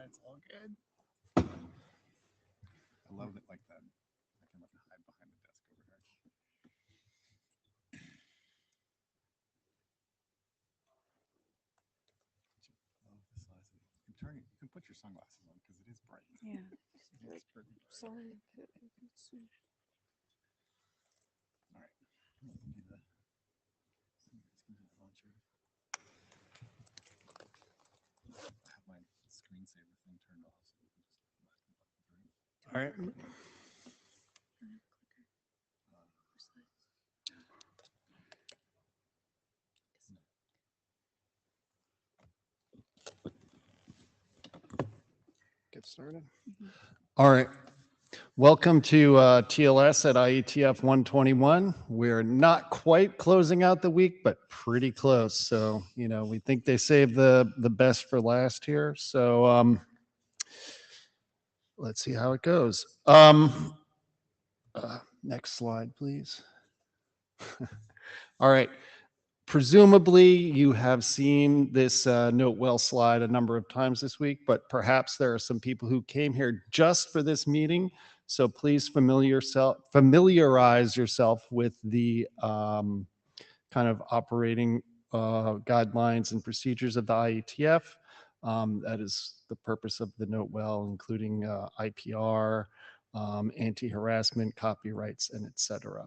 it's all good. I love it like that. I can hide behind the desk over here. You can put your sunglasses on because it is bright. Yeah. It's pretty bright. Sorry. All right. Do the launcher. I have my screensaver thing turned off, so we can just all right. Get started. All right. Welcome to TLS at IETF 121. We're not quite closing out the week, but pretty close. So, we think they saved the best for last here. So let's see how it goes. Next slide, please. All right. Presumably, you have seen this Note Well slide a number of times this week, but perhaps there are some people who came here just for this meeting. So please familiarize yourself with the kind of operating guidelines and procedures of the IETF. That is the purpose of the Note Well, including IPR, anti-harassment, copyrights, and etc.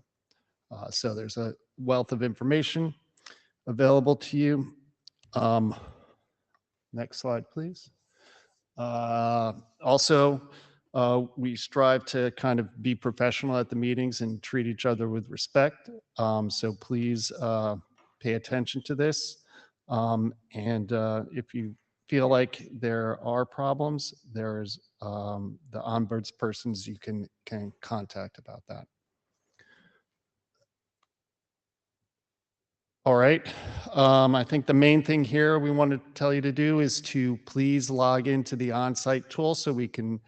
So there's a wealth of information available to you. Next slide, please. Also, we strive to kind of be professional at the meetings and treat each other with respect. So please pay attention to this. And if you feel like there are problems, there's the ombuds persons you can contact about that. All right. I think the main thing here we want to tell you to do is to please log into the on-site tool so we can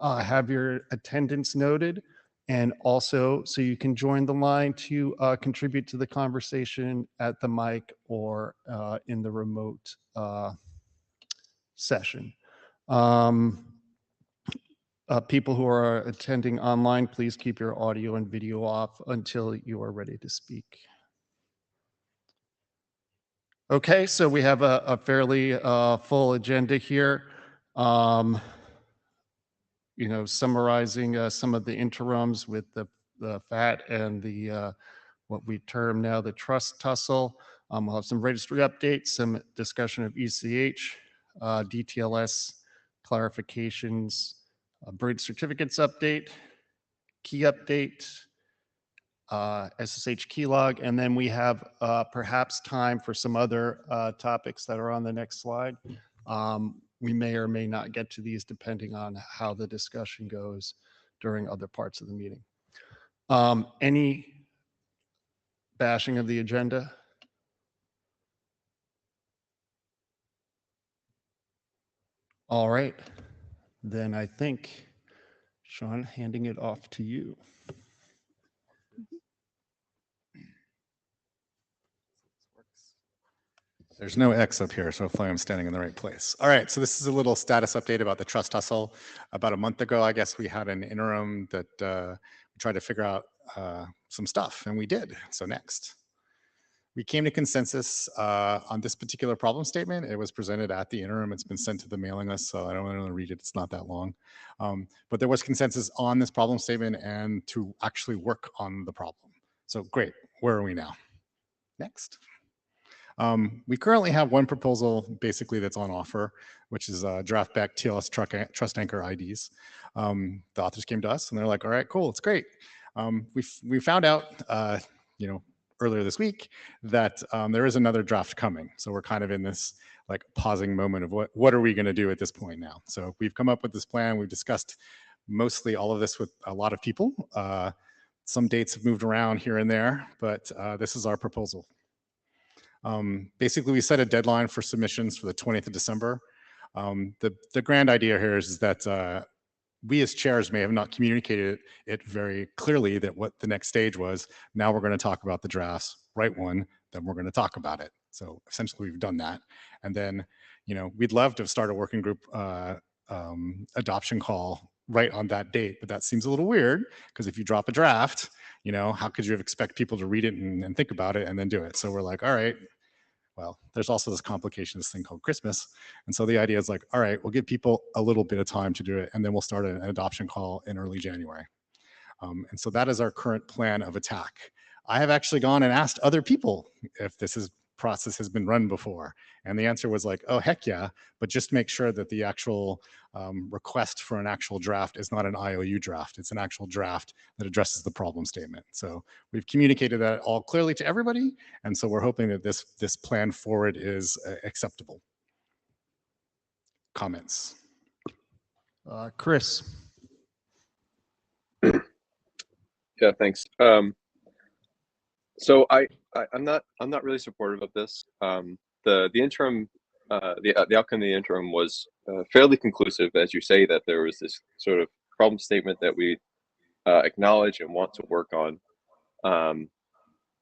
have your attendance noted, and also so you can join the line to contribute to the conversation at the mic or in the remote session. People who are attending online, please keep your audio and video off until you are ready to speak. Okay, so we have a fairly full agenda here. Summarizing some of the interims with the FAT and the what we term now the trust tussle. We'll have some registry updates, some discussion of ECH, DTLS clarifications, bridge certificates update, key update, SSH keylog, and then we have perhaps time for some other topics that are on the next slide. We may or may not get to these depending on how the discussion goes during other parts of the meeting. Any bashing of the agenda? All right, then I think, Sean, handing it off to you. There's no X up here, so hopefully I'm standing in the right place. All right, so this is a little status update about the trust tussle. About a month ago, I guess we had an interim that we tried to figure out some stuff, and we did. So next. We came to consensus on this particular problem statement. It was presented at the interim. It's been sent to the mailing list, so I don't want to read it. It's not that long. But there was consensus on this problem statement and to actually work on the problem. So great, where are we now? Next. We currently have one proposal basically that's on offer, which is draft back TLS trust anchor IDs. The authors came to us and they're like, all right, cool, it's great. We found out, earlier this week that there is another draft coming. So we're kind of in this like pausing moment of what are we going to do at this point now? So we've come up with this plan. We've discussed mostly all of this with a lot of people. Some dates have moved around here and there, but this is our proposal. Basically, we set a deadline for submissions for the 20th of December. The grand idea here is that we as chairs may have not communicated it very clearly that what the next stage was. Now we're going to talk about the drafts, write one, then we're going to talk about it. So essentially we've done that. And then, we'd love to start a working group adoption call right on that date, but that seems a little weird because if you drop a draft, you know, how could you expect people to read it and think about it and then do it? So we're like, all right, well, there's also this complication, this thing called Christmas. And so the idea is like, all right, we'll give people a little bit of time to do it, and then we'll start an adoption call in early January. And so that is our current plan of attack. I have actually gone and asked other people if process has been run before. And the answer was like, oh, heck yeah, but just make sure that the actual request for an actual draft is not an IOU draft. It's an actual draft that addresses the problem statement. So we've communicated that all clearly to everybody. And so we're hoping that this plan forward is acceptable. Comments? Chris. Yeah, thanks. So I'm not really supportive of this. The interim, the outcome of the interim was fairly conclusive, as you say, that there was this sort of problem statement that we acknowledge and want to work on,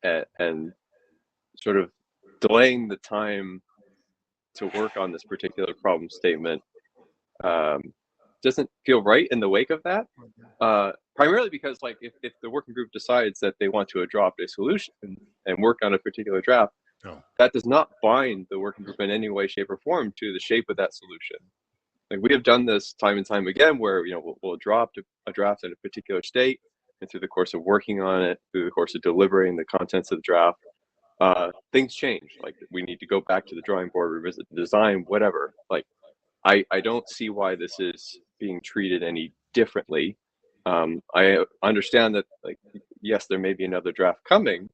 and sort of delaying the time to work on this particular problem statement doesn't feel right in the wake of that. Primarily because, like, if the working group decides that they want to adopt a solution and work on a particular draft, that does not bind the working group in any way, shape, or form to the shape of that solution. Like, we have done this time and time again, where, you know, we'll drop a draft in a particular state, and through the course of working on it, through the course of deliberating the contents of the draft, things change. Like, we need to go back to the drawing board, revisit the design, whatever. Like, I don't see why this is being treated any differently. I understand that, like, yes, there may be another draft coming,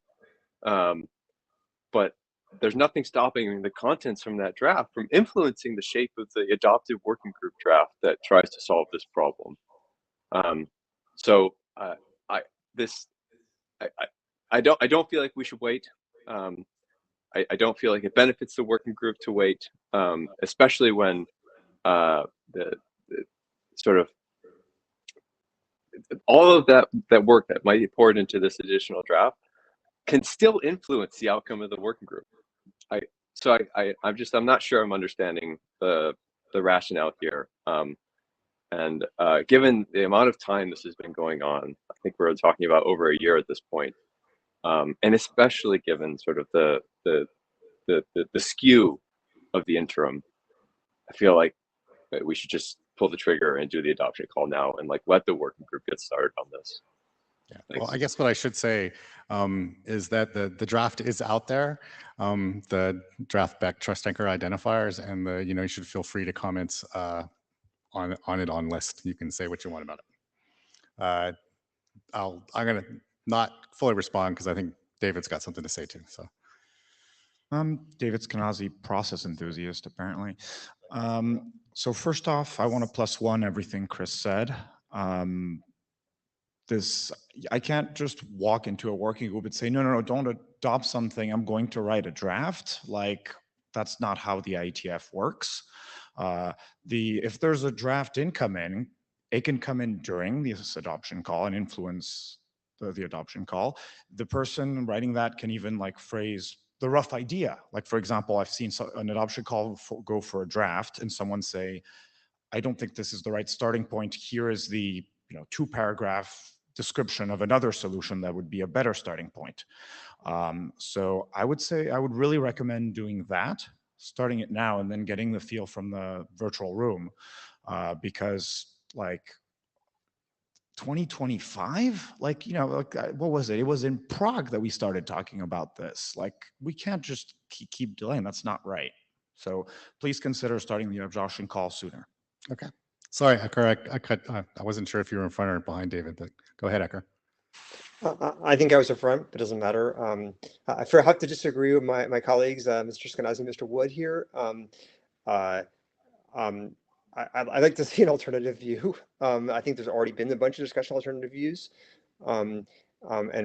but there's nothing stopping the contents from that draft from influencing the shape of the adopted working group draft that tries to solve this problem. So I don't feel like we should wait. I don't feel like it benefits the working group to wait, especially when the sort of all of that work that might be poured into this additional draft can still influence the outcome of the working group. I'm not sure I'm understanding the rationale here. And given the amount of time this has been going on, I think we're talking about over a year at this point, and especially given sort of the skew of the interim, I feel like we should just pull the trigger and do the adoption call now, and, like, let the working group get started on this. Yeah. Well, I guess what I should say is that the draft is out there, the draft back trust anchor identifiers, and you should feel free to comment on it on list. You can say what you want about it. I'm gonna not fully respond because I think David's got something to say too. So. David Skenazy, process enthusiast, apparently. So first off, I want to +1 everything Chris said. I can't just walk into a working group and say, no, don't adopt something. I'm going to write a draft. Like, that's not how the IETF works. If there's a draft incoming, it can come in during this adoption call and influence the adoption call. The person writing that can even, like, phrase the rough idea. Like, for example, I've seen an adoption call go for a draft and someone say, I don't think this is the right starting point. Here is the 2-paragraph description of another solution that would be a better starting point. So I would say I would really recommend doing that, starting it now and then getting the feel from the virtual room, because, like, 2025, like, what was it? It was in Prague that we started talking about this. Like, we can't just keep delaying. That's not right. So please consider starting the adoption call sooner. Okay. Sorry, Ecker, I wasn't sure if you were in front or behind David, but go ahead, Ecker. I think I was in front, but it doesn't matter. I have to disagree with my colleagues, Mr. Skenazy and Mr. Wood here. I'd like to see an alternative view. I think there's already been a bunch of discussion on alternative views. And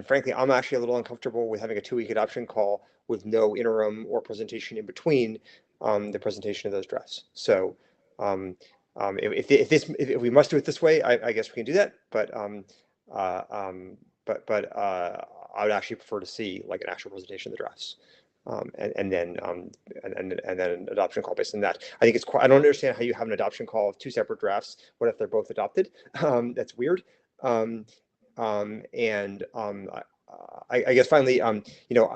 frankly, I'm actually a little uncomfortable with having a 2-week adoption call with no interim or presentation in between the presentation of those drafts. So if we must do it this way, I guess we can do that. But I would actually prefer to see, like, an actual presentation of the drafts. and then an adoption call based on that. I think it's quite, I don't understand how you have an adoption call of two separate drafts. What if they're both adopted? That's weird. I guess finally,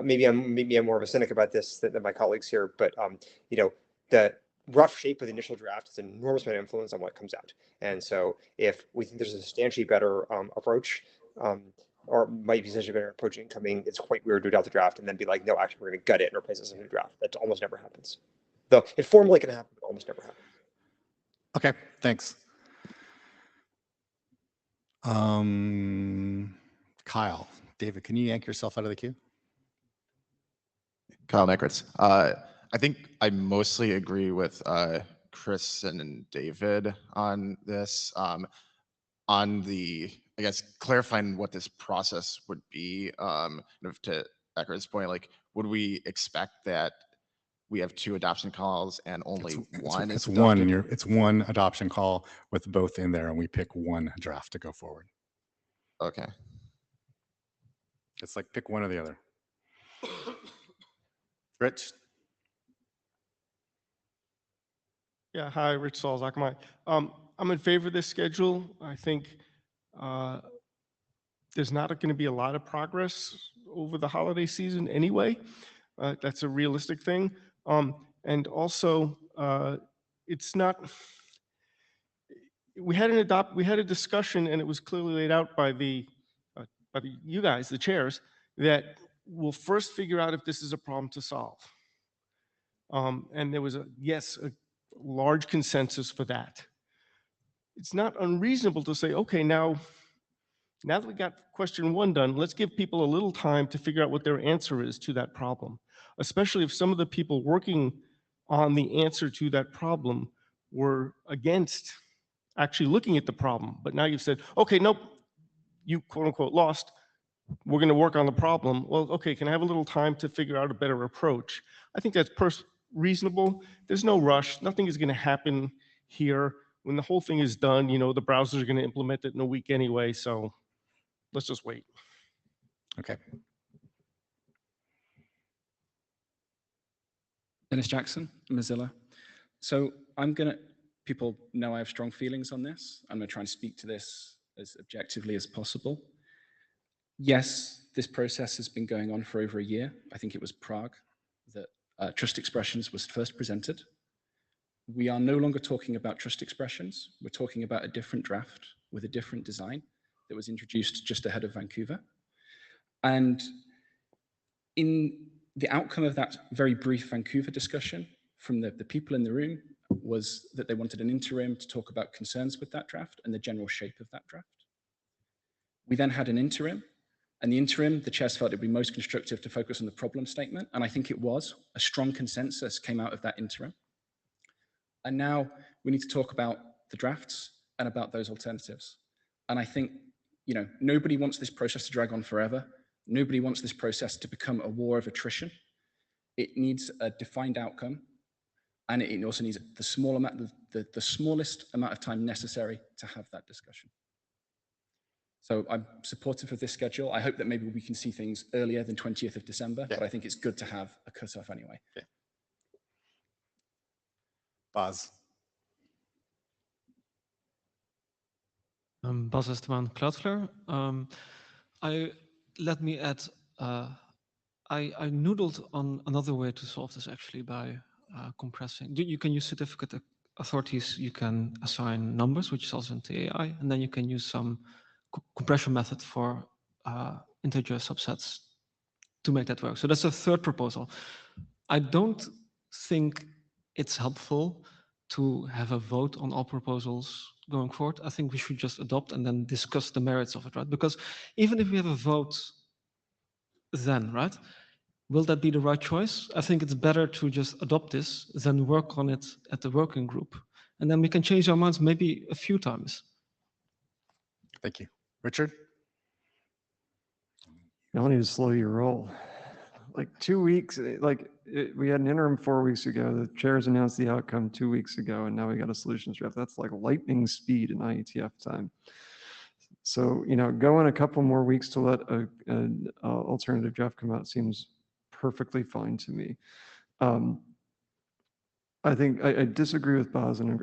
maybe I'm more of a cynic about this than my colleagues here, but the rough shape of the initial draft has an enormous amount of influence on what comes out. And so if we think there's a substantially better approach, or might be essentially better approach incoming, it's quite weird to adopt the draft and then be like, no, actually, we're going to gut it and replace it with a new draft. That almost never happens. Though it formally can happen, but almost never happens. Okay, thanks. Kyle, David, can you yank yourself out of the queue? Kyle Neckrits. I think I mostly agree with Chris and David on this. On the, I guess, clarifying what this process would be, to Eckert's point, like, would we expect that we have 2 adoption calls and only one is adopted? It's one adoption call with both in there, and we pick one draft to go forward. Okay. It's like pick one or the other. Rich? Yeah, hi, Rich Salzak. I'm in favor of this schedule. I think there's not going to be a lot of progress over the holiday season anyway. That's a realistic thing. And also, it's not. We had a discussion, and it was clearly laid out by you guys, the chairs, that we'll first figure out if this is a problem to solve. And there was a large consensus for that. It's not unreasonable to say, okay, now that we got question 1 done, let's give people a little time to figure out what their answer is to that problem, especially if some of the people working on the answer to that problem were against actually looking at the problem. But now you've said, okay, nope, you quote unquote lost. We're going to work on the problem. Well, okay, can I have a little time to figure out a better approach? I think that's reasonable. There's no rush. Nothing is going to happen here. When the whole thing is done, the browsers are going to implement it in a week anyway, so let's just wait. Okay. Dennis Jackson, Mozilla. So people know I have strong feelings on this. I'm going to try and speak to this as objectively as possible. Yes, this process has been going on for over a year. I think it was Prague that trust expressions was first presented. We are no longer talking about trust expressions. We're talking about a different draft with a different design that was introduced just ahead of Vancouver. And in the outcome of that very brief Vancouver discussion from the people in the room was that they wanted an interim to talk about concerns with that draft and the general shape of that draft. We then had an interim, and the chairs felt it'd be most constructive to focus on the problem statement, and I think it was. A strong consensus came out of that interim. And now we need to talk about the drafts and about those alternatives. And I think, nobody wants this process to drag on forever. Nobody wants this process to become a war of attrition. It needs a defined outcome, and it also needs the smallest amount of time necessary to have that discussion. So I'm supportive of this schedule. I hope that maybe we can see things earlier than 20th of December, but I think it's good to have a cutoff anyway. Okay. Baz. Bas Esteban, Cloudflare. Let me add, I noodled on another way to solve this actually by compressing. You can use certificate authorities, you can assign numbers, which is also in TAI, and then you can use some compression method for integer subsets to make that work. So that's a third proposal. I don't think it's helpful to have a vote on all proposals going forward. I think we should just adopt and then discuss the merits of it, right? Because even if we have a vote then, right, will that be the right choice? I think it's better to just adopt this than work on it at the working group. And then we can change our minds maybe a few times. Thank you. Richard? Y'all need to slow your roll. Like 2 weeks, we had an interim 4 weeks ago. The chairs announced the outcome 2 weeks ago, and now we got a solutions draft. That's like lightning speed in IETF time. So, going a couple more weeks to let an alternative draft come out seems perfectly fine to me. I think I disagree with Boz and I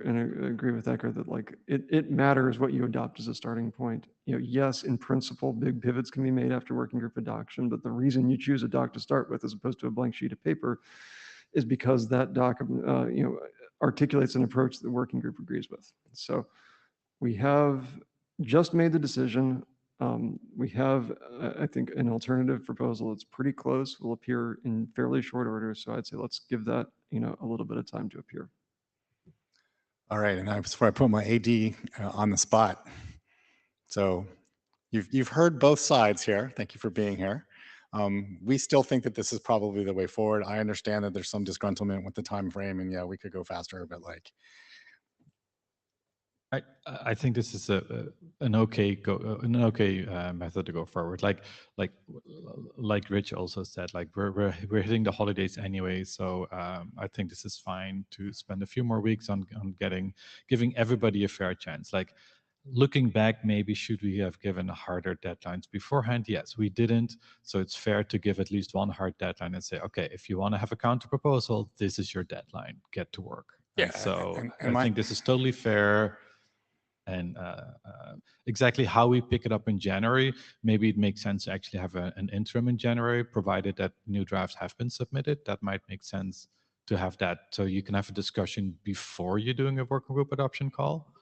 agree with Ecker that like it matters what you adopt as a starting point. You know, yes, in principle, big pivots can be made after working group adoption, but the reason you choose a doc to start with as opposed to a blank sheet of paper is because that doc, articulates an approach that the working group agrees with. So we have just made the decision. We have, I think, an alternative proposal. It's pretty close, will appear in fairly short order. So I'd say let's give that, a little bit of time to appear. All right, and before I put my AD on the spot. So you've heard both sides here. Thank you for being here. We still think that this is probably the way forward. I understand that there's some disgruntlement with the time frame, and yeah, we could go faster, but like, I think this is an okay method to go forward. Like Rich also said, like we're hitting the holidays anyway, so I think this is fine to spend a few more weeks on giving everybody a fair chance. Like looking back, maybe should we have given harder deadlines beforehand? Yes, we didn't. So it's fair to give at least one hard deadline and say, okay, if you want to have a counter proposal, this is your deadline. Get to work. Yeah, And so and I think this is totally fair. And exactly how we pick it up in January, maybe it makes sense to actually have an interim in January, provided that new drafts have been submitted. That might make sense to have that, so you can have a discussion before you're doing a working group adoption call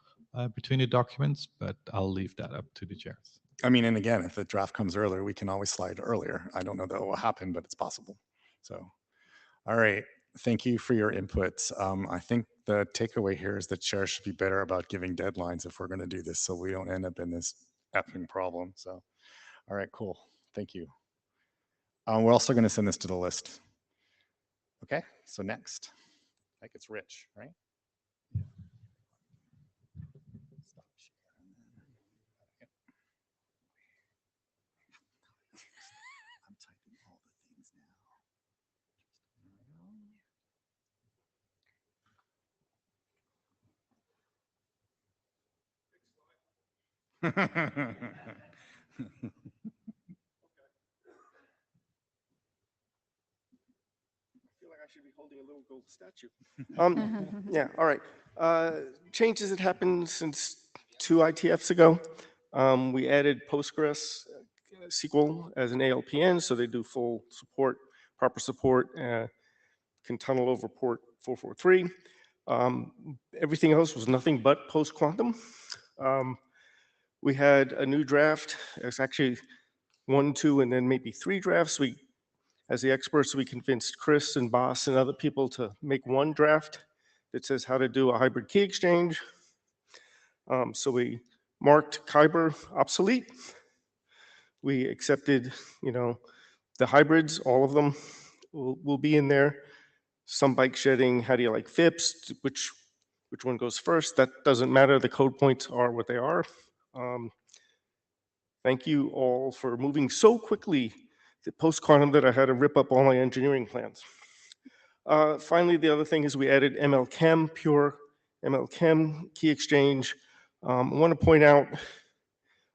between the documents, but I'll leave that up to the chairs. I mean, and again, if the draft comes earlier, we can always slide earlier. I don't know that will happen, but it's possible. So, all right. Thank you for your inputs. I think the takeaway here is that chairs should be better about giving deadlines if we're going to do this, so we don't end up in this effing problem. So, all right, cool. Thank you. We're also going to send this to the list. Okay, so next, I think it's Rich, right? I'm typing all the things now. I should be holding a little gold statue. Yeah, all right. Changes that happened since 2 ITFs ago. We added Postgres SQL as an ALPN, so they do full support, proper support, can tunnel over port 443. Everything else was nothing but post-quantum. We had a new draft. It's actually 1, 2, and then maybe 3 drafts. As the experts, we convinced Chris and Boss and other people to make one draft that says how to do a hybrid key exchange. So we marked Kyber obsolete. We accepted, the hybrids, all of them will be in there. Some bike shedding, how do you like FIPS, which one goes first? That doesn't matter. The code points are what they are. Thank you all for moving so quickly the post-quantum that I had to rip up all my engineering plans. Finally, the other thing is we added ML-Chem, pure ML-Chem key exchange. I want to point out,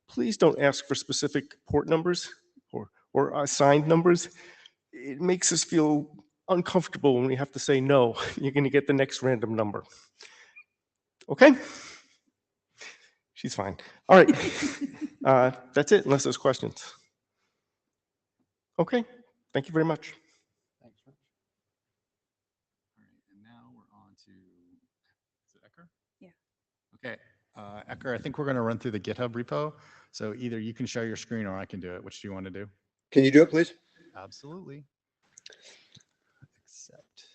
please don't ask for specific port numbers or assigned numbers. It makes us feel uncomfortable when we have to say no. You're going to get the next random number. Okay? She's fine. All right. That's it, unless there's questions. Okay, thank you very much. Thanks, Rich. All right, and now we're on to, is it Ecker? Yeah. Okay, Ecker, I think we're going to run through the GitHub repo. So either you can share your screen or I can do it. Which do you want to do? Can you do it, please? Absolutely. Accept.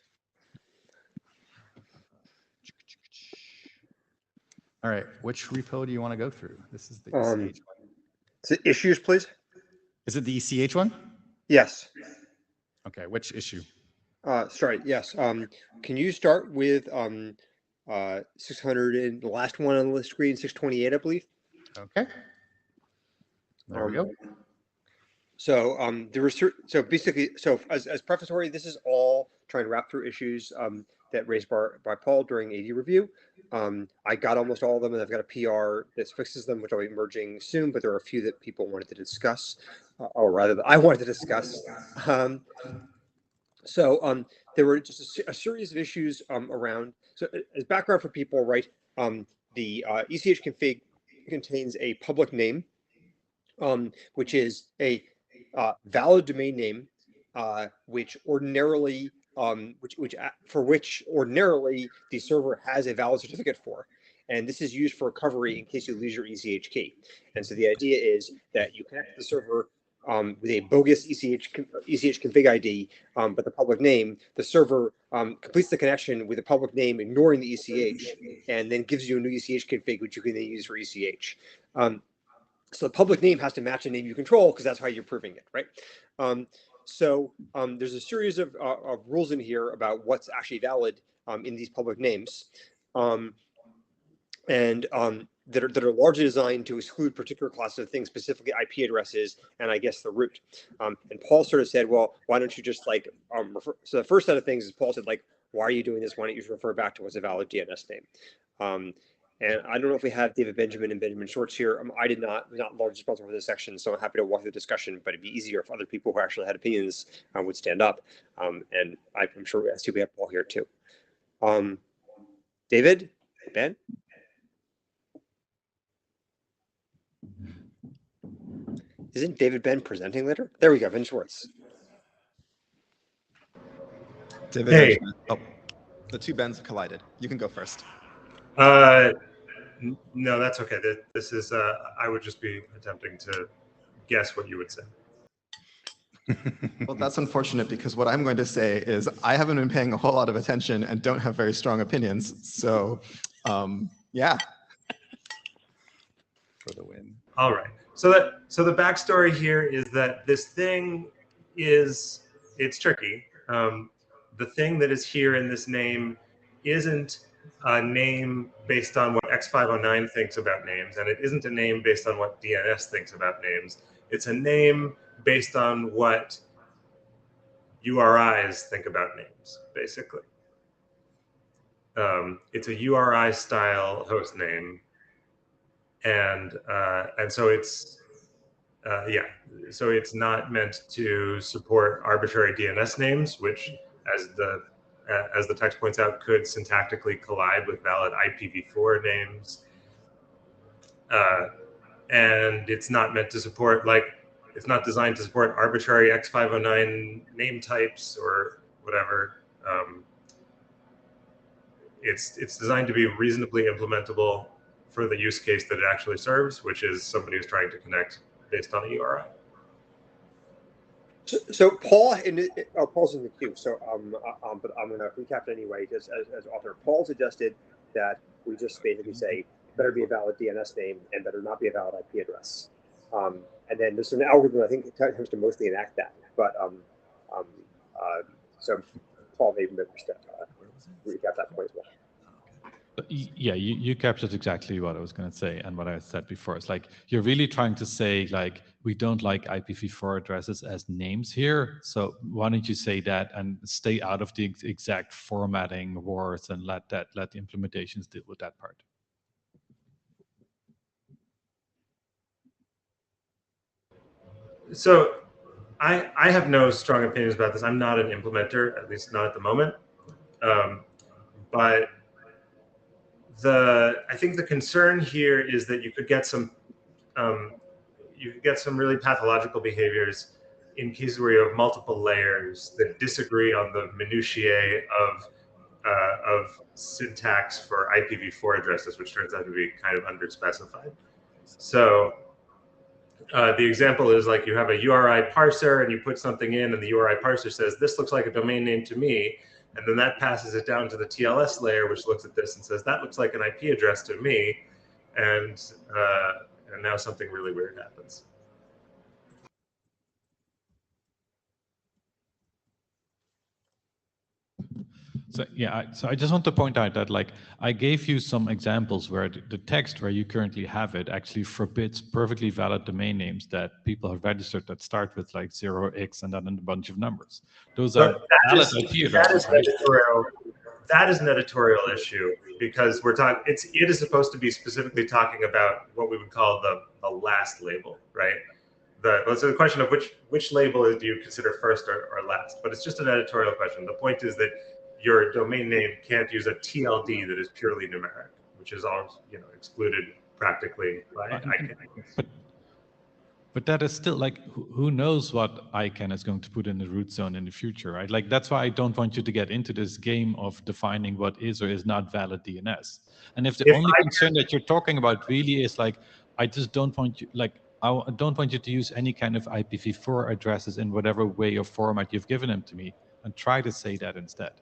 All right, which repo do you want to go through? This is the ECH one. Is it issues, please? Is it the ECH one? Yes. Okay, which issue? Sorry, yes. Can you start with 600 and the last one on the screen, 628, I believe? Okay. There we go. So so basically, so as prefatory, this is all trying to wrap through issues that raised by Paul during AD review. I got almost all of them, and I've got a PR that fixes them, which I'll be merging soon. But there are a few that people wanted to discuss, or rather, that I wanted to discuss. So there were just a series of issues around. So as background for people, right? The ECH config contains a public name, which is a valid domain name, which ordinarily, for which ordinarily the server has a valid certificate for. And this is used for recovery in case you lose your ECH key. And so the idea is that you connect to the server with a bogus ECH config ID, but the public name, the server completes the connection with the public name, ignoring the ECH, and then gives you a new ECH config, which you can then use for ECH. So the public name has to match the name you control, because that's how you're proving it, right? There's a series of rules in here about what's actually valid in these public names. That are largely designed to exclude particular classes of things, specifically IP addresses, and I guess the root. And Paul sort of said, well, why don't you just like refer? So the first set of things is Paul said, like, why are you doing this? Why don't you refer back to what's a valid DNS name? And I don't know if we have David Benjamin and Benjamin Schwartz here. I was not largely responsible for this section, so I'm happy to walk through the discussion, but it'd be easier if other people who actually had opinions would stand up. And I'm sure we have Paul here too. David, Ben? Isn't David Ben presenting later? There we go, Ben Schwartz. David, hey. Oh, the two Bens collided. You can go first. No, that's okay. This is, I would just be attempting to guess what you would say. Well, that's unfortunate, because what I'm going to say is I haven't been paying a whole lot of attention and don't have very strong opinions. So, yeah. For the win. All right. So the backstory here is that this thing it's tricky. The thing that is here in this name isn't a name based on what X509 thinks about names, and it isn't a name based on what DNS thinks about names. It's a name based on what URIs think about names, basically. It's a URI style host name. And so it's so it's not meant to support arbitrary DNS names, which, as the text points out, could syntactically collide with valid IPv4 names. And it's not meant to support, it's not designed to support arbitrary X509 name types or whatever. It's designed to be reasonably implementable for the use case that it actually serves, which is somebody who's trying to connect based on a URI. So Paul, Paul's in the queue. So but I'm going to recap it anyway, just as author. Paul suggested that we just basically say better be a valid DNS name and better not be a valid IP address. And then there's an algorithm I think attempts to mostly enact that. But so Paul maybe just recap that point as well. Yeah, you captured exactly what I was going to say and what I said before. It's like you're really trying to say, like, we don't like IPv4 addresses as names here. So why don't you say that and stay out of the exact formatting wars and let the implementations deal with that part. So I have no strong opinions about this. I'm not an implementer, at least not at the moment. But I think the concern here is that you could get some really pathological behaviors in cases where you have multiple layers that disagree on the minutiae of syntax for IPv4 addresses, which turns out to be kind of underspecified. So the example is, like, you have a URI parser and you put something in and the URI parser says, this looks like a domain name to me. And then that passes it down to the TLS layer, which looks at this and says, that looks like an IP address to me. And now something really weird happens. So yeah, so I just want to point out that, like, I gave you some examples where the text where you currently have it actually forbids perfectly valid domain names that people have registered that start with like 0x and then a bunch of numbers. Those are valid IP addresses, right? That is an editorial issue, because we're talking. It is supposed to be specifically talking about what we would call the last label, right? the question of which label do you consider first or last, but it's just an editorial question. The point is that your domain name can't use a TLD that is purely numeric, which is all excluded practically by ICANN. But that is still like, who knows what ICANN is going to put in the root zone in the future, right? Like, that's why I don't want you to get into this game of defining what is or is not valid DNS. And if the only concern that you're talking about really is like, I just don't want you, like, I don't want you to use any kind of IPv4 addresses in whatever way or format you've given them to me, and try to say that instead.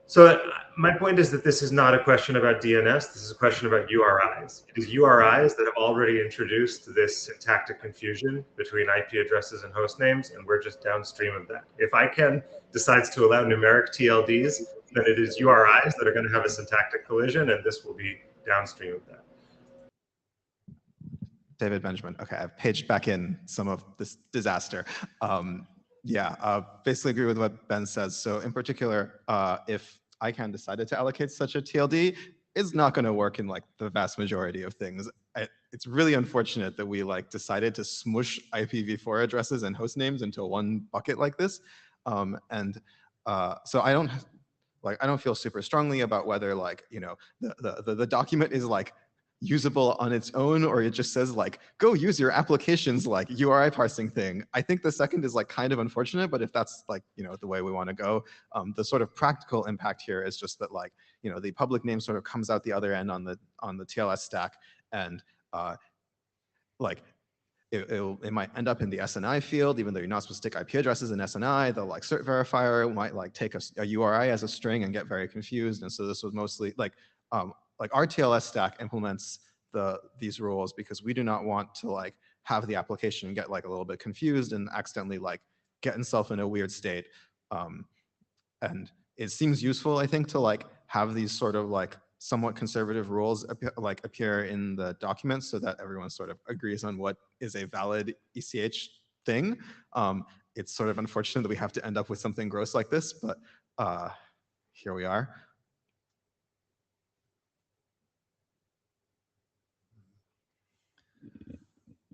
So my point is that this is not a question about DNS. This is a question about URIs. It is URIs that have already introduced this syntactic confusion between IP addresses and host names, and we're just downstream of that. If ICANN decides to allow numeric TLDs, then it is URIs that are going to have a syntactic collision, and this will be downstream of that. David Benjamin. Okay, I've paged back in some of this disaster. Basically agree with what Ben says. So in particular, if ICANN decided to allocate such a TLD, it's not going to work in like the vast majority of things. It's really unfortunate that we like decided to smush IPv4 addresses and host names into one bucket like this. So I don't feel super strongly about whether like, the document is like usable on its own, or it just says like, go use your application's like URI parsing thing. I think the second is like kind of unfortunate, but if that's like, the way we want to go, the sort of practical impact here is just that like, the public name sort of comes out the other end on the TLS stack, and like it might end up in the SNI field, even though you're not supposed to stick IP addresses in SNI. The like cert verifier might like take a URI as a string and get very confused. And so this was mostly like our TLS stack implements these rules because we do not want to like have the application get like a little bit confused and accidentally like get itself in a weird state. And it seems useful, I think, to like have these sort of like somewhat conservative rules appear in the documents so that everyone sort of agrees on what is a valid ECH thing. It's sort of unfortunate that we have to end up with something gross like this, but here we are.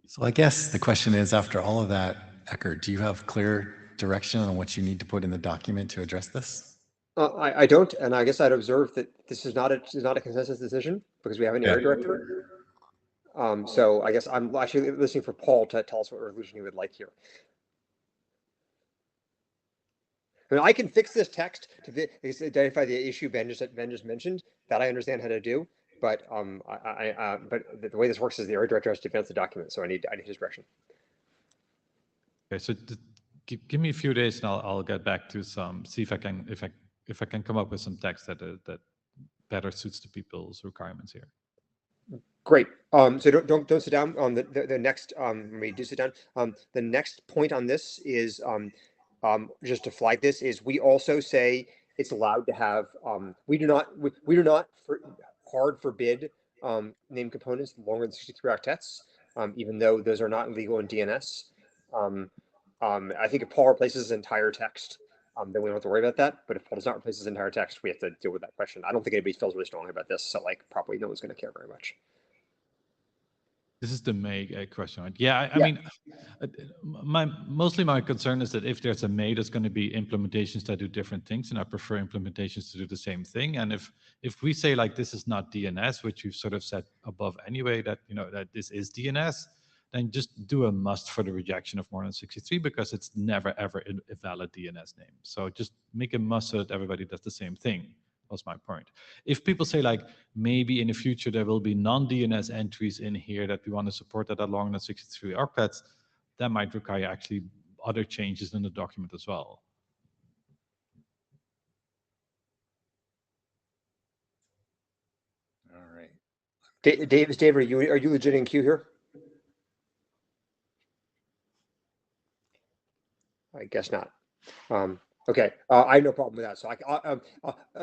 So I guess the question is, after all of that, Eckert, do you have clear direction on what you need to put in the document to address this? I don't, and I guess I'd observe that this is not a consensus decision because we have an area director. So I guess I'm actually listening for Paul to tell us what resolution he would like here. I mean, I can fix this text to identify the issue Ben just mentioned. That I understand how to do. But but the way this works is the area director has to advance the document, so I need his direction. Okay, so give me a few days, and I'll get back to see if I can come up with some text that better suits the people's requirements here. Great. So don't sit down. On the next when we do sit down, the next point on this is just to flag this is we also say it's allowed to have we do not hard forbid name components longer than 63 octets, even though those are not legal in DNS. I think if Paul replaces his entire text, then we don't have to worry about that. But if Paul does not replace his entire text, we have to deal with that question. I don't think anybody feels really strongly about this, so like probably no one's going to care very much. This is the May question, right? Yeah, I mean, mostly my concern is that if there's a May, there's going to be implementations that do different things, and I prefer implementations to do the same thing. And if we say like this is not DNS, which you've sort of said above anyway, that that this is DNS, then just do a must for the rejection of more than 63 because it's never ever a valid DNS name. So just make a must so that everybody does the same thing. Was my point. If people say like maybe in the future there will be non-DNS entries in here that we want to support that are longer than 63 octets, that might require actually other changes in the document as well. All right. Dave, are you legit in queue here? I guess not. Okay, I have no problem with that. So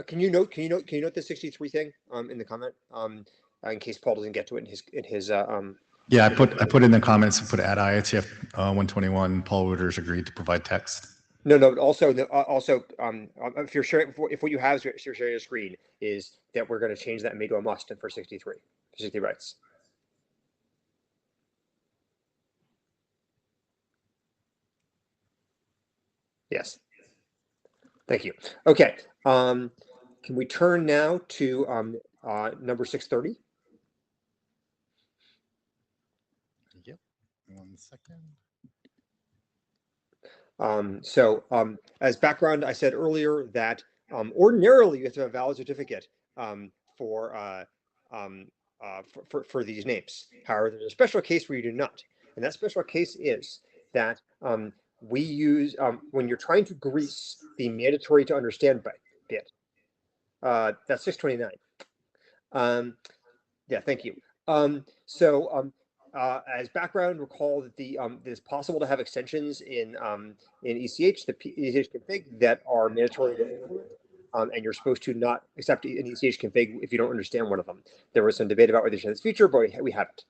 can you note the 63 thing in the comment in case Paul doesn't get to it in his Yeah, I put in the comments. Put at IETF 121. Paul Wooters agreed to provide text. No. Also, if you're sharing, if what you have is you're sharing a screen, is that we're going to change that May to a must and for 63 rights. Yes. Thank you. Okay. Can we turn now to number 630? Yep. 1 second. As background, I said earlier that ordinarily you have to have a valid certificate for these names. However, there's a special case where you do not, and that special case is that we use when you're trying to grease the mandatory to understand bit. That's 629. Yeah, thank you. As background, recall that it is possible to have extensions in ECH, the ECH config, that are mandatory to implement, and you're supposed to not accept an ECH config if you don't understand one of them. There was some debate about whether you should have this feature, but we haven't.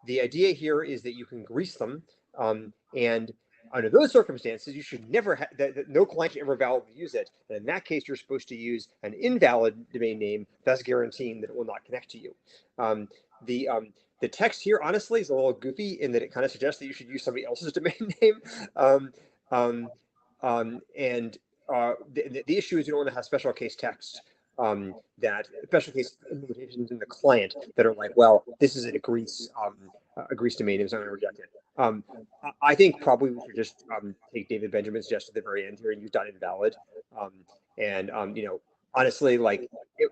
The idea here is that you can grease them, and under those circumstances, you should never have no client should ever validly use it. And in that case, you're supposed to use an invalid domain name, thus guaranteeing that it will not connect to you. The text here, honestly, is a little goofy in that it kind of suggests that you should use somebody else's domain name. The issue is you don't want to have special case text that special case implementations in the client that are like, well, this is a grease domain name, so I'm going to reject it. I think probably we should just take David Benjamin's suggestion at the very end here and use .invalid. Honestly, like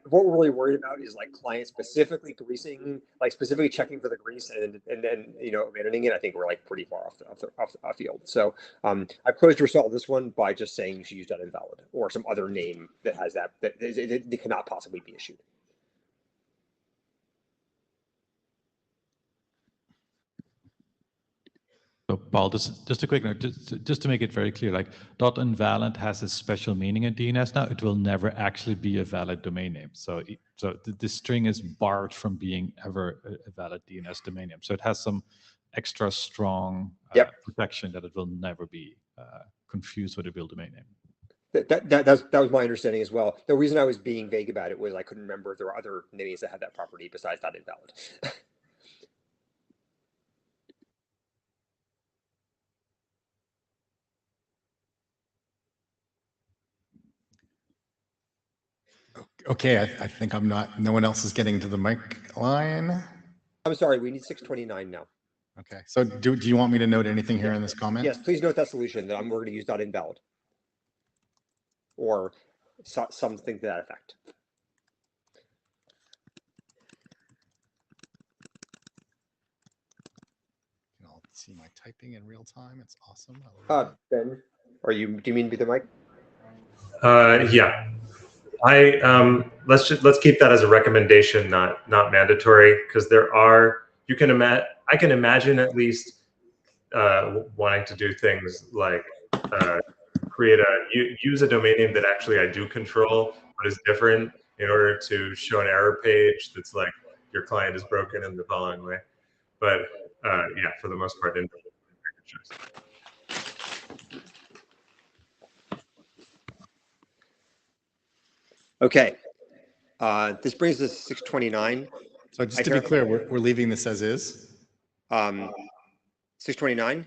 what we're really worried about is like client specifically greasing, like specifically checking for the grease and then abandoning it. I think we're like pretty far off field. So I've closed to resolve this one by just saying you should use .invalid or some other name that has that it cannot possibly be issued. So Paul, just a quick note, just to make it very clear, like .invalid has a special meaning in DNS now. It will never actually be a valid domain name. So the string is barred from being ever a valid DNS domain name. So it has some extra strong protection that it will never be confused with a real domain name. That was my understanding as well. The reason I was being vague about it was I couldn't remember if there were other names that had that property besides .invalid. Okay, I think no one else is getting to the mic line. I'm sorry, we need 629 now. Okay, so do you want me to note anything here in this comment? Yes, please note that solution that we're going to use .invalid or something to that effect. I'll see my typing in real time. It's awesome. Ben, do you mean to be the mic? Yeah. Let's keep that as a recommendation, not mandatory, because I can imagine at least wanting to do things like use a domain name that actually I do control but is different in order to show an error page that's like your client is broken in the following way. But yeah, for the most part, Okay, this brings us to 629. So just to be clear, we're leaving this as is? 629?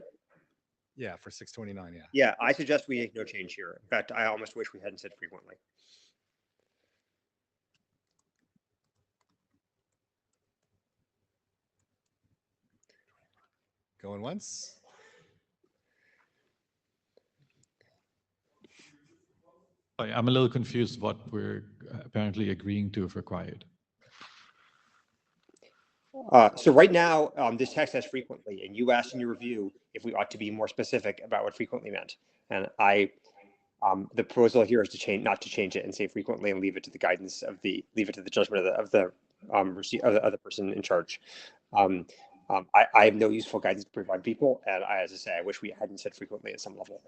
Yeah, for 629, yeah. Yeah, I suggest we make no change here. In fact, I almost wish we hadn't said frequently. Going once. I'm a little confused what we're apparently agreeing to if required. So right now, this text says frequently, and you asked in your review if we ought to be more specific about what frequently meant. And the proposal here is not to change it and say frequently and leave it to the guidance leave it to the judgment of the person in charge. I have no useful guidance to provide people, and as I say, I wish we hadn't said frequently at some level.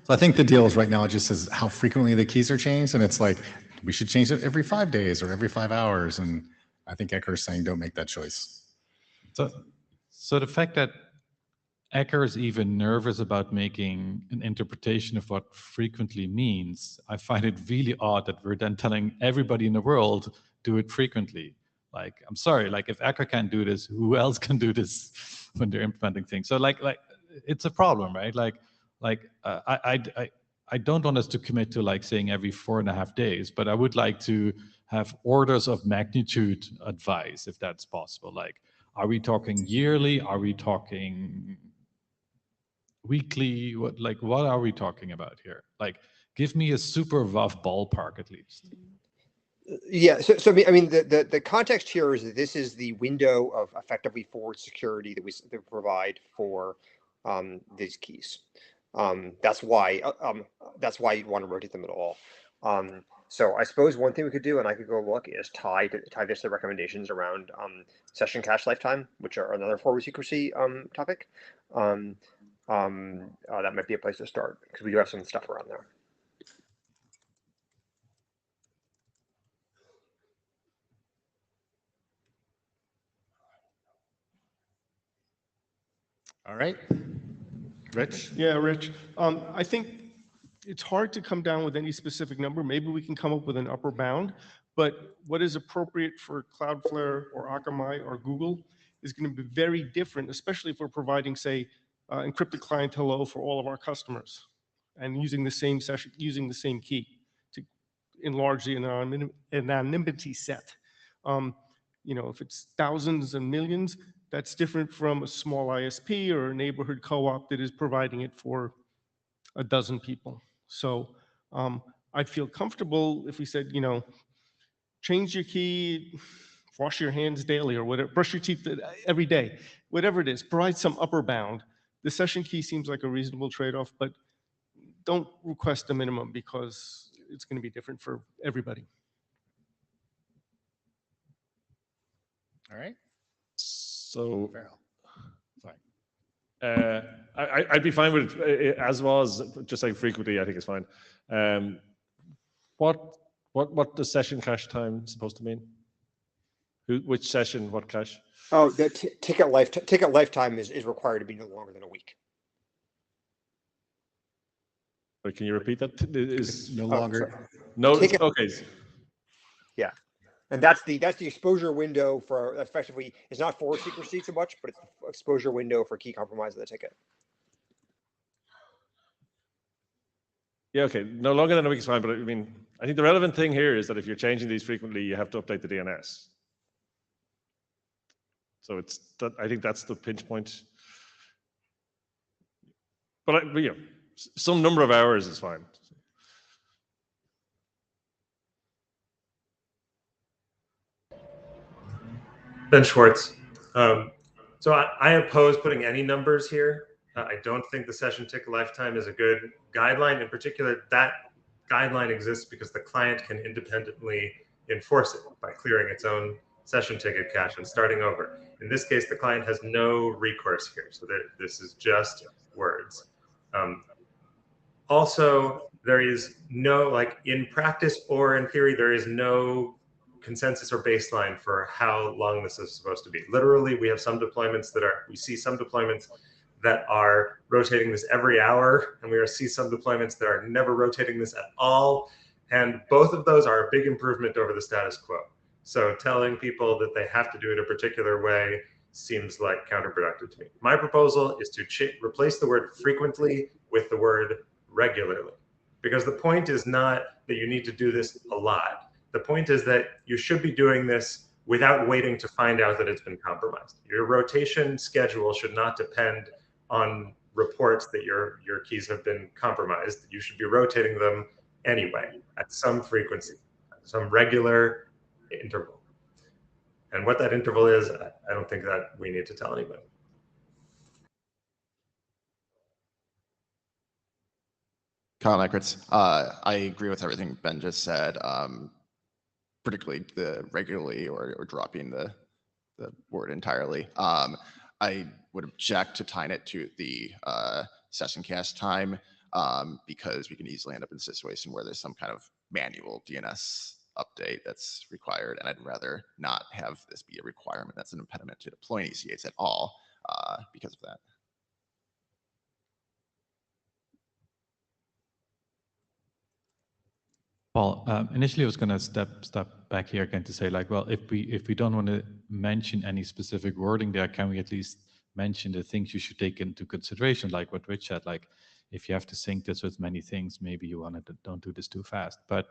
So I think the deal is right now it just says how frequently the keys are changed, and it's like we should change it every 5 days or every 5 hours, and I think Ecker is saying don't make that choice. So the fact that Ecker is even nervous about making an interpretation of what frequently means, I find it really odd that we're then telling everybody in the world do it frequently. Like, I'm sorry, like if Ecker can't do this, who else can do this when they're implementing things? So like it's a problem, right? Like I don't want us to commit to like saying every 4.5 days, but I would like to have orders of magnitude advice if that's possible. Like, are we talking yearly? Are we talking weekly? What are we talking about here? Like, give me a super rough ballpark at least. Yeah, so I mean, the context here is that this is the window of effectively forward security that we provide for these keys. That's why you'd want to rotate them at all. So I suppose one thing we could do, and I could go look, is tie this to recommendations around session cache lifetime, which are another forward secrecy topic. That might be a place to start because we do have some stuff around there. All right. Rich? Yeah, Rich. I think it's hard to come down with any specific number. Maybe we can come up with an upper bound, but what is appropriate for Cloudflare or Akamai or Google is going to be very different, especially if we're providing, say, encrypted client hello for all of our customers and using the same session, using the same key to enlarge the anonymity set. If it's thousands and millions, that's different from a small ISP or a neighborhood co-op that is providing it for a dozen people. So I'd feel comfortable if we said, change your key, wash your hands daily or whatever, brush your teeth every day, whatever it is, provide some upper bound. The session key seems like a reasonable trade-off, but don't request a minimum because it's going to be different for everybody. All right. So, Sorry. I'd be fine with it as was, just like frequently, I think it's fine. What does session cache time supposed to mean? Which session, what cache? Oh, the ticket lifetime is required to be no longer than a week. Wait, can you repeat that? Is no longer. No. Ticket, okay. Yeah, and that's the exposure window for effectively. It's not forward secrecy so much, but it's the exposure window for key compromise of the ticket. Yeah, okay. No longer than a week is fine, but I mean, I think the relevant thing here is that if you're changing these frequently, you have to update the DNS. So I think that's the pinch point. But some number of hours is fine. Ben Schwartz. So I oppose putting any numbers here. I don't think the session ticket lifetime is a good guideline. In particular, that guideline exists because the client can independently enforce it by clearing its own session ticket cache and starting over. In this case, the client has no recourse here. So this is just words. Also, there is no, like in practice or in theory, there is no consensus or baseline for how long this is supposed to be. Literally, we have some deployments we see some deployments that are rotating this every hour, and we see some deployments that are never rotating this at all. And both of those are a big improvement over the status quo. So telling people that they have to do it a particular way seems like counterproductive to me. My proposal is to replace the word frequently with the word regularly, because the point is not that you need to do this a lot. The point is that you should be doing this without waiting to find out that it's been compromised. Your rotation schedule should not depend on reports that your keys have been compromised. You should be rotating them anyway at some frequency, some regular interval. And what that interval is, I don't think that we need to tell anybody. Kyle Eckert, I agree with everything Ben just said, particularly the regularly or dropping the word entirely. I would object to tying it to the session cache time because we can easily end up in a situation where there's some kind of manual DNS update that's required, and I'd rather not have this be a requirement that's an impediment to deploying ECAs at all because of that. Well, initially I was going to step back here again to say, like, well, if we don't want to mention any specific wording there, can we at least mention the things you should take into consideration, like what Rich said, like if you have to sync this with many things, maybe you want to don't do this too fast. But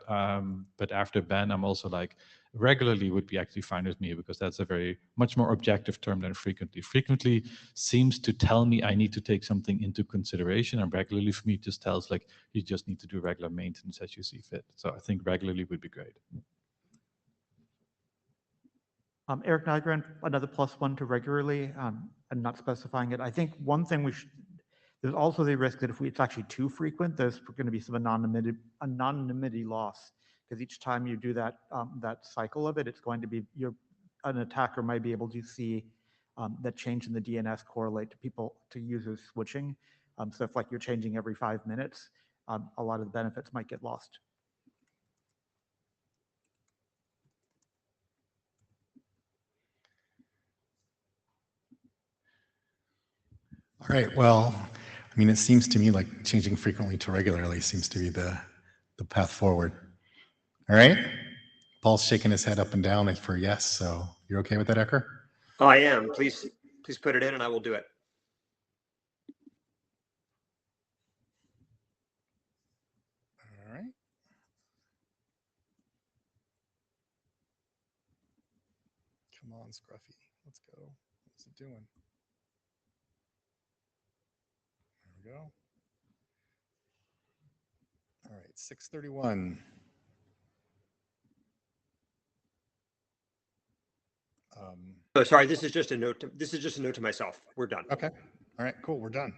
after ban, I'm also like, regularly would be actually fine with me, because that's a very much more objective term than frequently. Frequently seems to tell me I need to take something into consideration, and regularly for me just tells like you just need to do regular maintenance as you see fit. So I think regularly would be great. Eric Nygren, another +1 to regularly. I'm not specifying it. I think one thing there's also the risk that if it's actually too frequent, there's going to be some anonymity loss, because each time you do that that cycle of it, it's going to be an attacker might be able to see that change in the DNS correlate to users switching. So if like you're changing every 5 minutes, a lot of the benefits might get lost. All right, well, I mean, it seems to me like changing frequently to regularly seems to be the path forward. All right, Paul's shaking his head up and down for yes, so you're okay with that, Ecker? Oh, I am. Please put it in and I will do it. All right. Come on, Scruffy. Let's go. What's it doing? There we go. All right, 6:31. Oh, sorry. This is just a note. To myself. We're done. Okay. All right. Cool. We're done.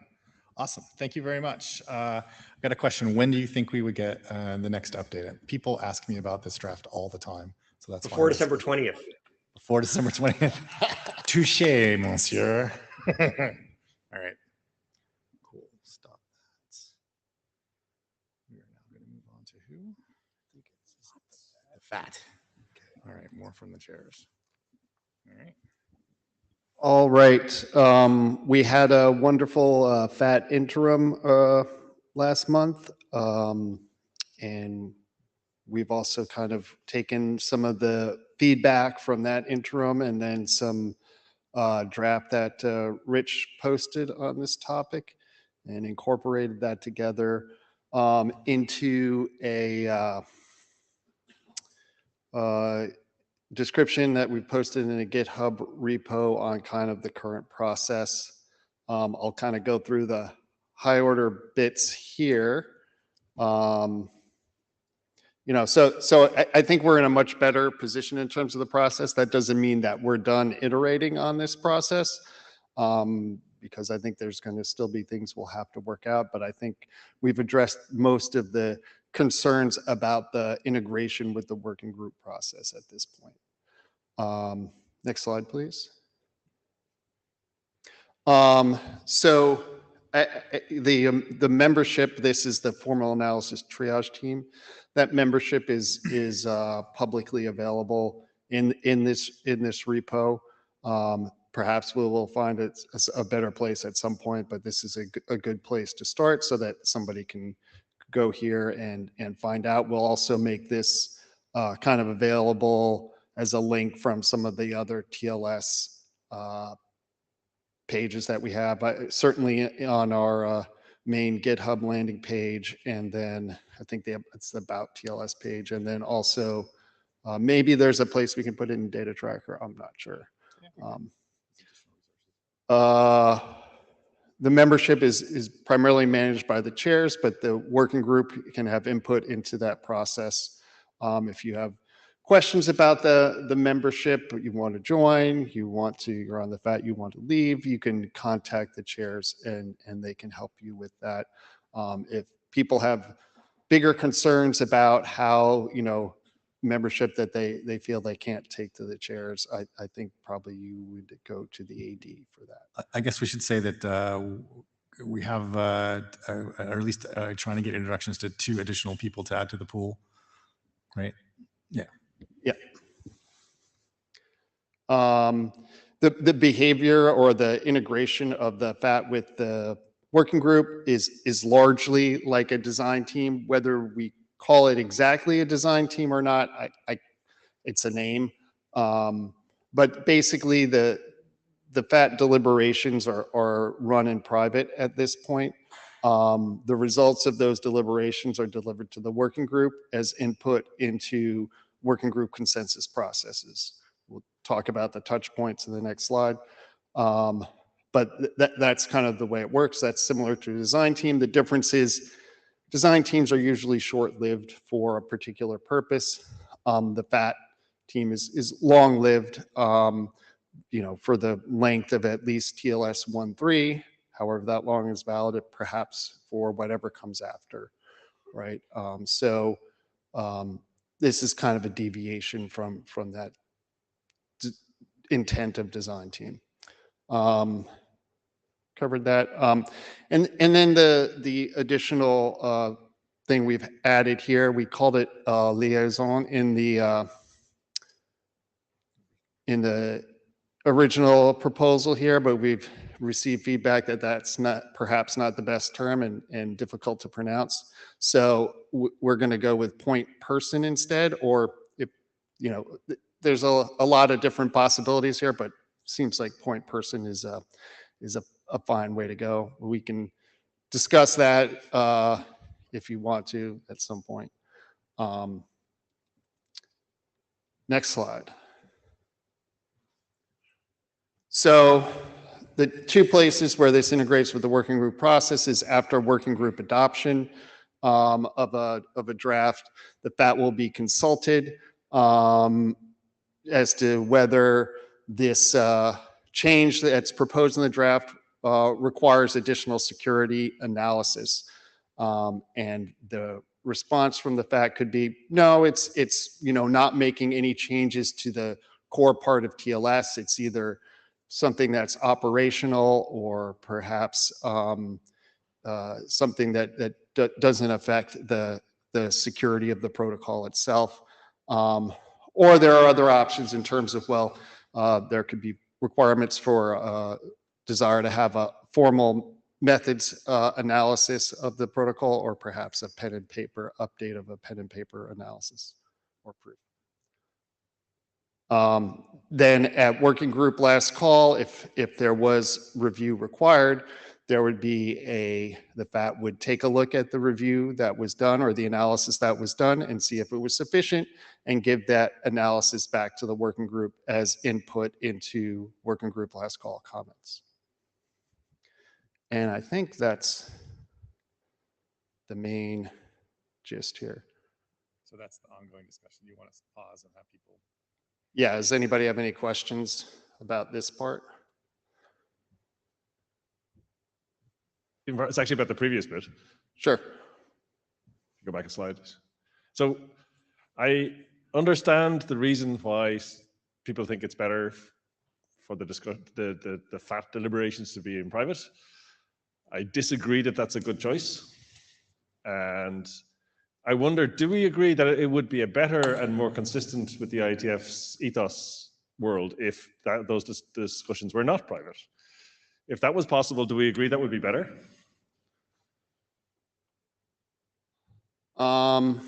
Awesome. Thank you very much. I've got a question. When do you think we would get the next update? People ask me about this draft all the time, so that's before December 20th. Before December 20th. Touché, monsieur. All right. Cool. Stop that. We are now going to move on to who? I think it's Fat. Okay. All right. More from the chairs. All right. All right. We had a wonderful FAT interim last month. And we've also kind of taken some of the feedback from that interim and then some draft that Rich posted on this topic and incorporated that together into a description that we posted in a GitHub repo on kind of the current process. I'll kind of go through the high order bits here. So I think we're in a much better position in terms of the process. That doesn't mean that we're done iterating on this process, because I think there's going to still be things we'll have to work out, but I think we've addressed most of the concerns about the integration with the working group process at this point. Next slide, please. So the membership, this is the formal analysis triage team. That membership is publicly available in this repo. Perhaps we will find it a better place at some point, but this is a good place to start so that somebody can go here and find out. We'll also make this kind of available as a link from some of the other TLS pages that we have, certainly on our main GitHub landing page, and then I think it's the About TLS page, and then also maybe there's a place we can put it in Data Tracker. I'm not sure. The membership is primarily managed by the chairs, but the working group can have input into that process. If you have questions about the membership, you want to join, you're on the FAT, you want to leave, you can contact the chairs and they can help you with that. If people have bigger concerns about how, membership that they feel they can't take to the chairs, I think probably you would go to the AD for that. I guess we should say that we have, or at least trying to get introductions to 2 additional people to add to the pool, right? Yeah. Yeah. The behavior or the integration of the FAT with the working group is largely like a design team. Whether we call it exactly a design team or not, it's a name. But basically the FAT deliberations are run in private at this point. The results of those deliberations are delivered to the working group as input into working group consensus processes. We'll talk about the touch points in the next slide. But that's kind of the way it works. That's similar to a design team. The difference is design teams are usually short-lived for a particular purpose. The FAT team is long-lived, for the length of at least TLS 1.3, however that long is valid, perhaps for whatever comes after, right? This is kind of a deviation from that intent of design team. Covered that. And then the additional thing we've added here, we called it liaison in the original proposal here, but we've received feedback that that's perhaps not the best term and difficult to pronounce. So we're going to go with point person instead, or if, there's a lot of different possibilities here, but seems like point person is a fine way to go. We can discuss that if you want to at some point. Next slide. So the two places where this integrates with the working group process is after working group adoption of a draft, that will be consulted as to whether this change that's proposed in the draft requires additional security analysis. And the response from the FAT could be, no, it's not making any changes to the core part of TLS. It's either something that's operational or perhaps something that doesn't affect the security of the protocol itself. Or there are other options in terms of, well, there could be requirements for desire to have a formal methods analysis of the protocol, or perhaps a pen and paper update of a pen and paper analysis or proof. Then at working group last call, if there was review required, there would be the FAT would take a look at the review that was done or the analysis that was done and see if it was sufficient and give that analysis back to the working group as input into working group last call comments. And I think that's the main gist here. So that's the ongoing discussion. You want us to pause and have people? Yeah, does anybody have any questions about this part? It's actually about the previous bit. Sure. Go back a slide. So I understand the reason why people think it's better for the FAT deliberations to be in private. I disagree that that's a good choice. And I wonder, do we agree that it would be a better and more consistent with the IETF's ethos world if those discussions were not private? If that was possible, do we agree that would be better? I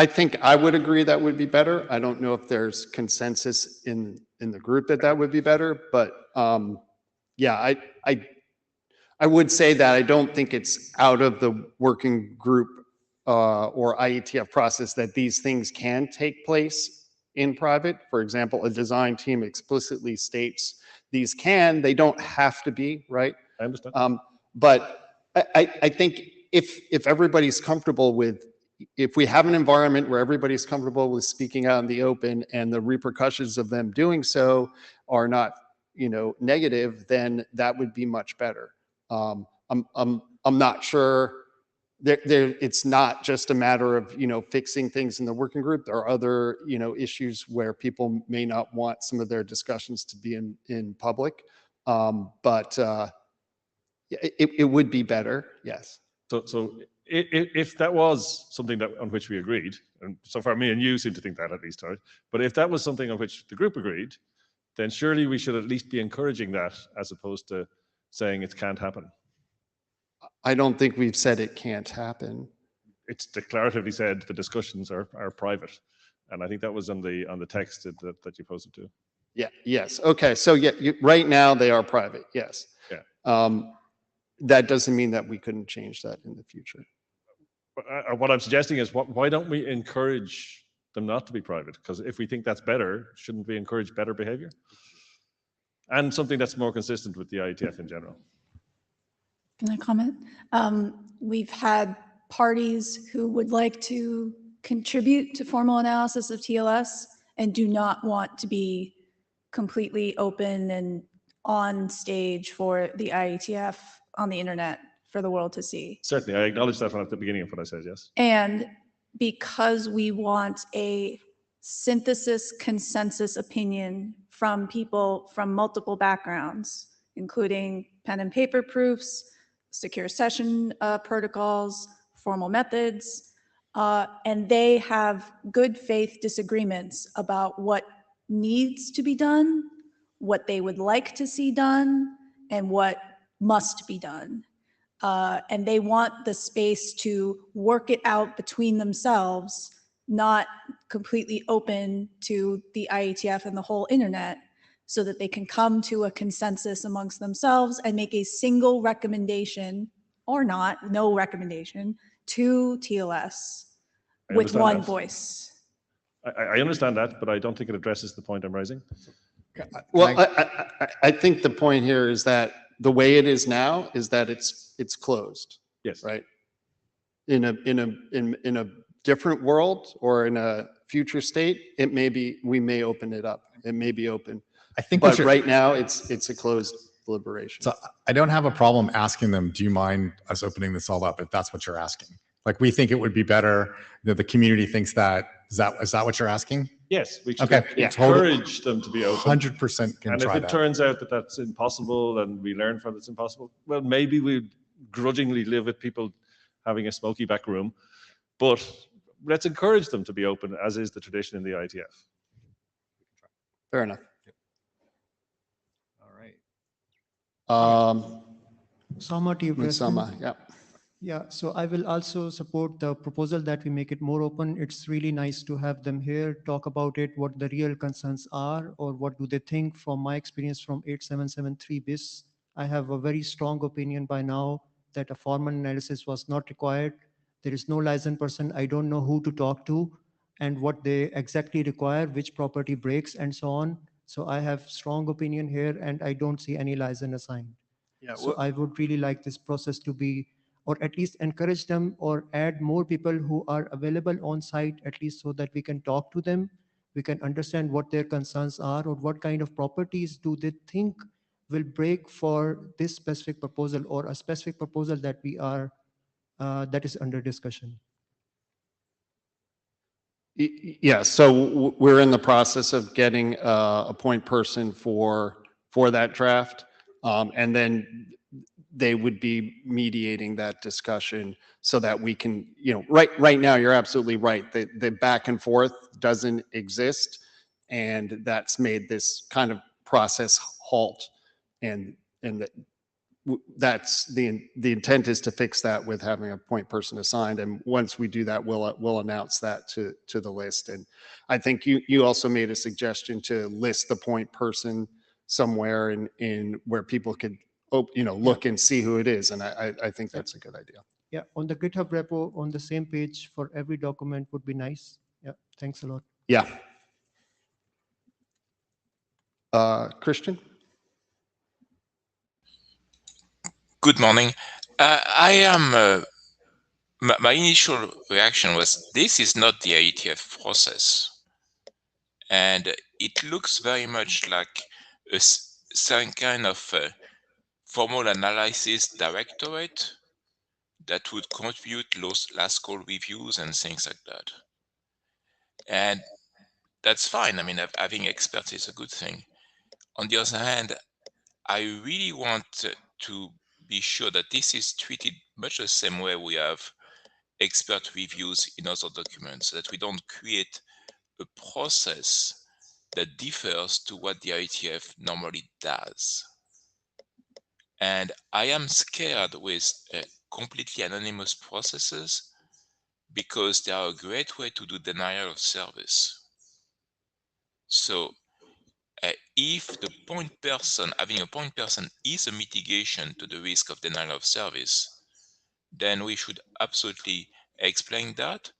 think I would agree that would be better. I don't know if there's consensus in the group that would be better, but yeah, I would say that I don't think it's out of the working group or IETF process that these things can take place in private. For example, a design team explicitly states these they don't have to be, right? I understand. But I think if everybody's comfortable with, if we have an environment where everybody's comfortable with speaking out in the open and the repercussions of them doing so are not, negative, then that would be much better. I'm not sure it's not just a matter of, fixing things in the working group. There are other, issues where people may not want some of their discussions to be in public. But it would be better, yes. So if that was something on which we agreed, and so far me and you seem to think that at least, right? But if that was something on which the group agreed, then surely we should at least be encouraging that as opposed to saying it can't happen. I don't think we've said it can't happen. It's declaratively said the discussions are private, and I think that was on the text that you posted to. Yeah. Yes. Okay. So yeah, right now they are private. Yes. Yeah. that doesn't mean that we couldn't change that in the future. What I'm suggesting is, why don't we encourage them not to be private? Because if we think that's better, shouldn't we encourage better behavior? And something that's more consistent with the IETF in general. Can I comment? We've had parties who would like to contribute to formal analysis of TLS and do not want to be completely open and on stage for the IETF on the internet for the world to see. Certainly, I acknowledge that at the beginning of what I said, yes. And because we want a synthesis consensus opinion from people from multiple backgrounds, including pen and paper proofs, secure session protocols, formal methods, and they have good faith disagreements about what needs to be done, what they would like to see done, and what must be done. And they want the space to work it out between themselves, not completely open to the IETF and the whole internet, so that they can come to a consensus amongst themselves and make a single recommendation, or not, no recommendation, to TLS with one voice. I understand that, but I don't think it addresses the point I'm raising. Well, I think the point here is that the way it is now is that it's closed. Yes. Right. In a different world or in a future state, it may be, we may open it up. It may be open. I think, but right now it's a closed deliberation. So I don't have a problem asking them, do you mind us opening this all up, if that's what you're asking? Like, we think it would be better, the community thinks that. Is that what you're asking? Yes, we should Okay. encourage them to be open. 100% can and try if it that. turns out that that's impossible and we learn from it's impossible, well, maybe we grudgingly live with people having a smoky back room, but let's encourage them to be open, as is the tradition in the IETF. Fair enough. All right. Sama to you, Preston. Sama, yeah. Yeah, so I will also support the proposal that we make it more open. It's really nice to have them here, talk about it, what the real concerns are, or what do they think. From my experience from 8773 BIS, I have a very strong opinion by now that a formal analysis was not required. There is no licensed person. I don't know who to talk to and what they exactly require, which property breaks and so on. So I have strong opinion here and I don't see any license assigned. Yeah, so I would really like this process to be, or at least encourage them or add more people who are available on site, at least so that we can talk to them. We can understand what their concerns are or what kind of properties do they think will break for this specific proposal or a specific proposal that we are, that is under discussion. Yeah, so we're in the process of getting a point person for that draft. And then they would be mediating that discussion so that we can, right now, you're absolutely right. The back and forth doesn't exist. And that's made this kind of process halt. And that's the intent is to fix that with having a point person assigned. And once we do that, we'll announce that to the list. And I think you also made a suggestion to list the point person somewhere in where people could look and see who it is. And I think that's a good idea. Yeah, on the GitHub repo, on the same page for every document would be nice. Yeah, thanks a lot. Yeah. Christian? Good morning. My initial reaction was, this is not the IETF process. And it looks very much like some kind of formal analysis directorate that would contribute last call reviews and things like that. And that's fine. I mean, having experts is a good thing. On the other hand, I really want to be sure that this is treated much the same way we have expert reviews in other documents, so that we don't create a process that differs to what the IETF normally does. And I am scared with completely anonymous processes because they are a great way to do denial of service. So if the point person, having a point person is a mitigation to the risk of denial of service, then we should absolutely explain that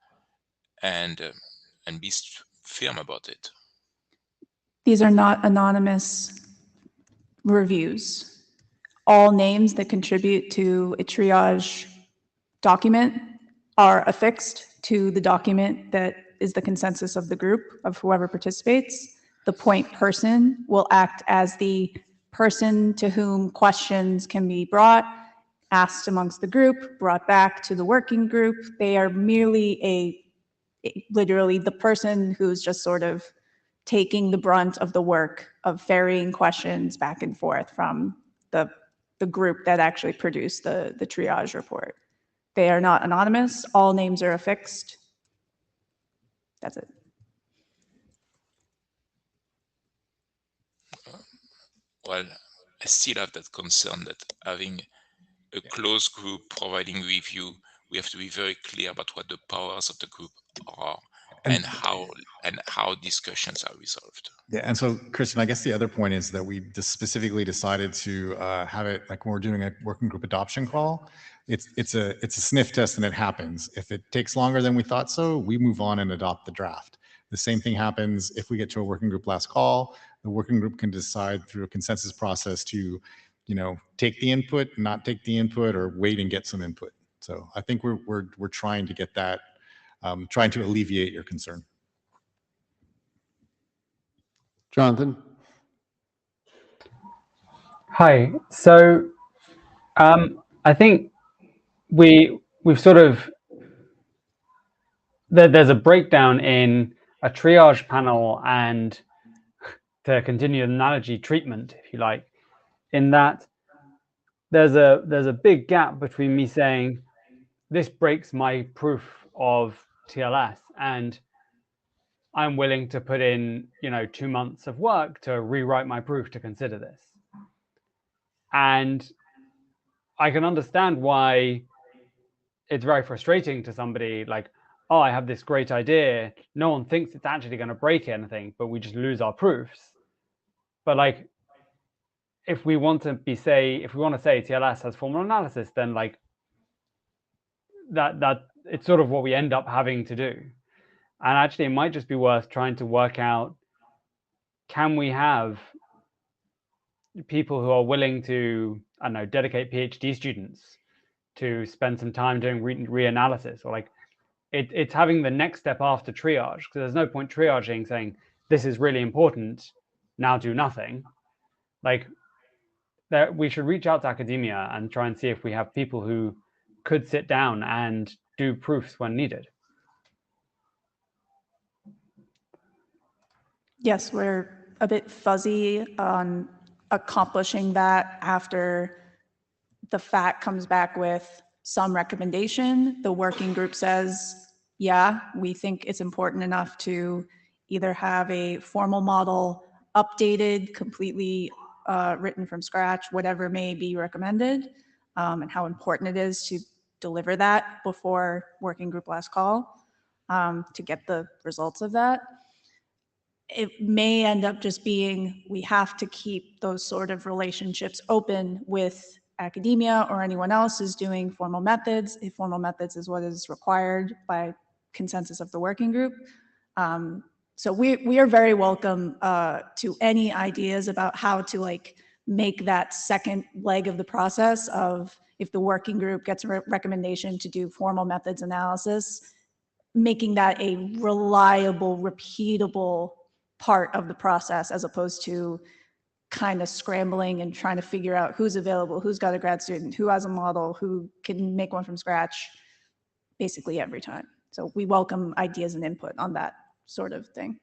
and be firm about it. These are not anonymous reviews. All names that contribute to a triage document are affixed to the document that is the consensus of the group of whoever participates. The point person will act as the person to whom questions can be brought, asked amongst the group, brought back to the working group. They are merely literally the person who's just sort of taking the brunt of the work of ferrying questions back and forth from the group that actually produced the triage report. They are not anonymous. All names are affixed. That's it. Well, I still have that concern that having a closed group providing review, we have to be very clear about what the powers of the group are and how discussions are resolved. Yeah, and so Christian, I guess the other point is that we just specifically decided to have it like when we're doing a working group adoption call. It's a sniff test and it happens. If it takes longer than we thought so, we move on and adopt the draft. The same thing happens if we get to a working group last call. The working group can decide through a consensus process to, take the input, not take the input, or wait and get some input. So I think we're trying to get that, trying to alleviate your concern. Jonathan. Hi. So I think we've sort of there's a breakdown in a triage panel and, to continue the analogy, treatment, if you like, in that there's a big gap between me saying this breaks my proof of TLS and I'm willing to put in 2 months of work to rewrite my proof to consider this. And I can understand why it's very frustrating to somebody like, oh, I have this great idea. No one thinks it's actually going to break anything, but we just lose our proofs. But like, if we want to say TLS has formal analysis, then like that it's sort of what we end up having to do. And actually, it might just be worth trying to work out, can we have people who are willing to, I don't know, dedicate PhD students to spend some time doing reanalysis, or like it's having the next step after triage, because there's no point triaging saying this is really important, now do nothing. Like we should reach out to academia and try and see if we have people who could sit down and do proofs when needed. Yes, we're a bit fuzzy on accomplishing that after the FAT comes back with some recommendation. The working group says, yeah, we think it's important enough to either have a formal model updated, completely written from scratch, whatever may be recommended, and how important it is to deliver that before working group last call to get the results of that. It may end up just being, we have to keep those sort of relationships open with academia or anyone else who's doing formal methods, if formal methods is what is required by consensus of the working group. So we are very welcome to any ideas about how to like make that second leg of the process of, if the working group gets a recommendation to do formal methods analysis, making that a reliable, repeatable part of the process, as opposed to kind of scrambling and trying to figure out who's available, who's got a grad student, who has a model, who can make one from scratch, basically every time. So we welcome ideas and input on that sort of thing.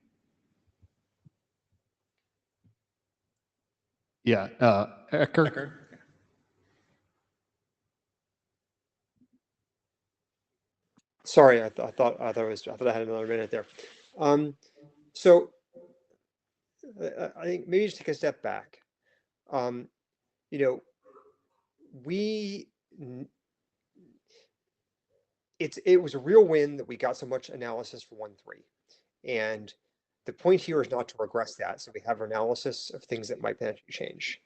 Yeah, Ecker. Sorry, I thought I had another minute there. So I think maybe just take a step back. It was a real win that we got so much analysis for 1.3, and the point here is not to regress that. So we have our analysis of things that might potentially change.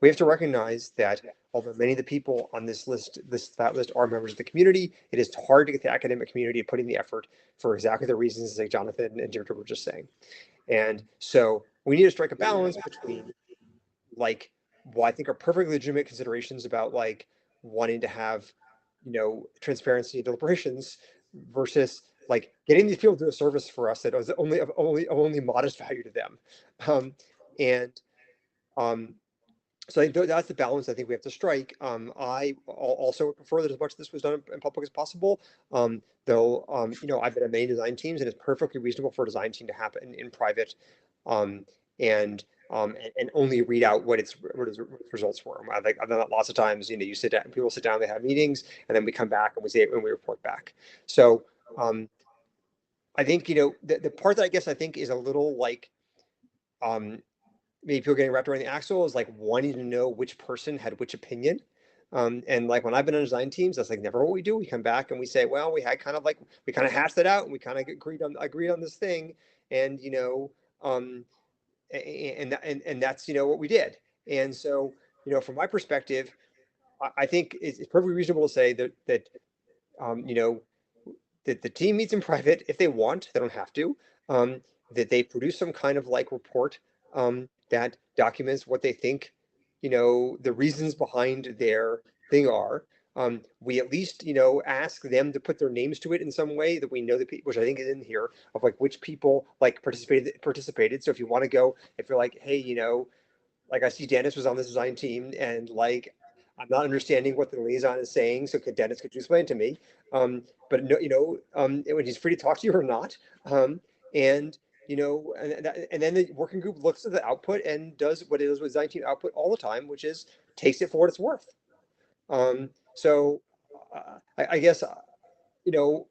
We have to recognize that although many of the people on this list, that list are members of the community, it is hard to get the academic community to put in the effort for exactly the reasons like Jonathan and Deirdre were just saying. And so we need to strike a balance between like what I think are perfectly legitimate considerations about like wanting to have, transparency and deliberations versus like getting these people to do a service for us that was only modest value to them. So I think that's the balance I think we have to strike. I also would prefer that as much of this was done in public as possible. Though, I've been at many design teams, and it's perfectly reasonable for a design team to happen in private, and only read out what its results were. I've done that lots of times. You sit down, people sit down, they have meetings, and then we come back and we say it when we report back. So I think the part that I guess I think is a little like maybe people getting wrapped around the axle is like wanting to know which person had which opinion. And like when I've been on design teams, that's like never what we do. We come back and we say, well, we had kind of hashed it out and we kind of agreed on this thing. And, and that's, what we did. And so, from my perspective, I think it's perfectly reasonable to say that the team meets in private if they want, they don't have to, that they produce some kind of like report that documents what they think, the reasons behind their thing are. We at least, ask them to put their names to it in some way that we know that people, which I think is in here, of like which people like participated. So if you want to go, if you're like, hey, like I see Dennis was on this design team and like I'm not understanding what the liaison is saying. So could you explain to me? But no, when he's free to talk to you or not. And and then the working group looks at the output and does what it is with design team output all the time, which is takes it for what it's worth. So I guess the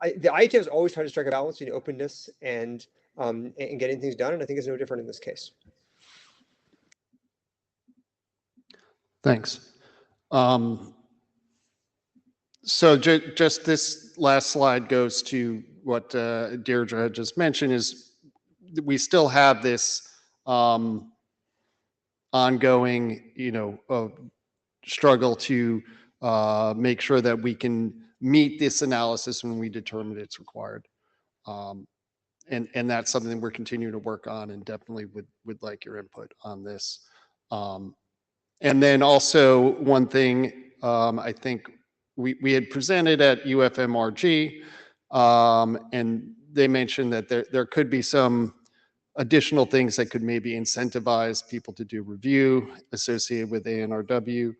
IETF has always tried to strike a balance between openness and getting things done, and I think it's no different in this case. Thanks. So just this last slide goes to what Deirdre had just mentioned is we still have this ongoing, struggle to make sure that we can meet this analysis when we determine it's required. And that's something we're continuing to work on and definitely would like your input on this. And then also one thing I think we had presented at UFMRG, and they mentioned that there could be some additional things that could maybe incentivize people to do review associated with ANRW.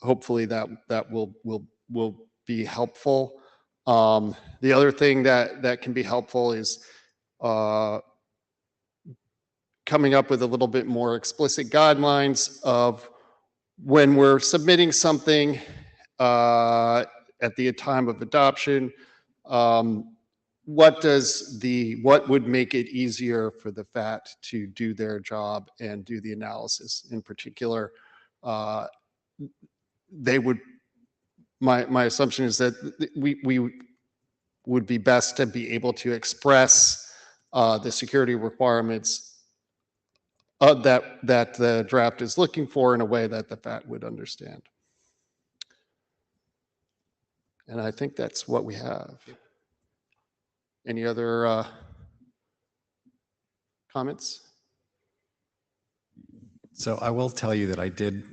Hopefully that will be helpful. The other thing that can be helpful is coming up with a little bit more explicit guidelines of when we're submitting something at the time of adoption, what would make it easier for the FAT to do their job and do the analysis? In particular, my assumption is that we would be best to be able to express the security requirements that the draft is looking for in a way that the FAT would understand. And I think that's what we have. Any other comments? So I will tell you that I did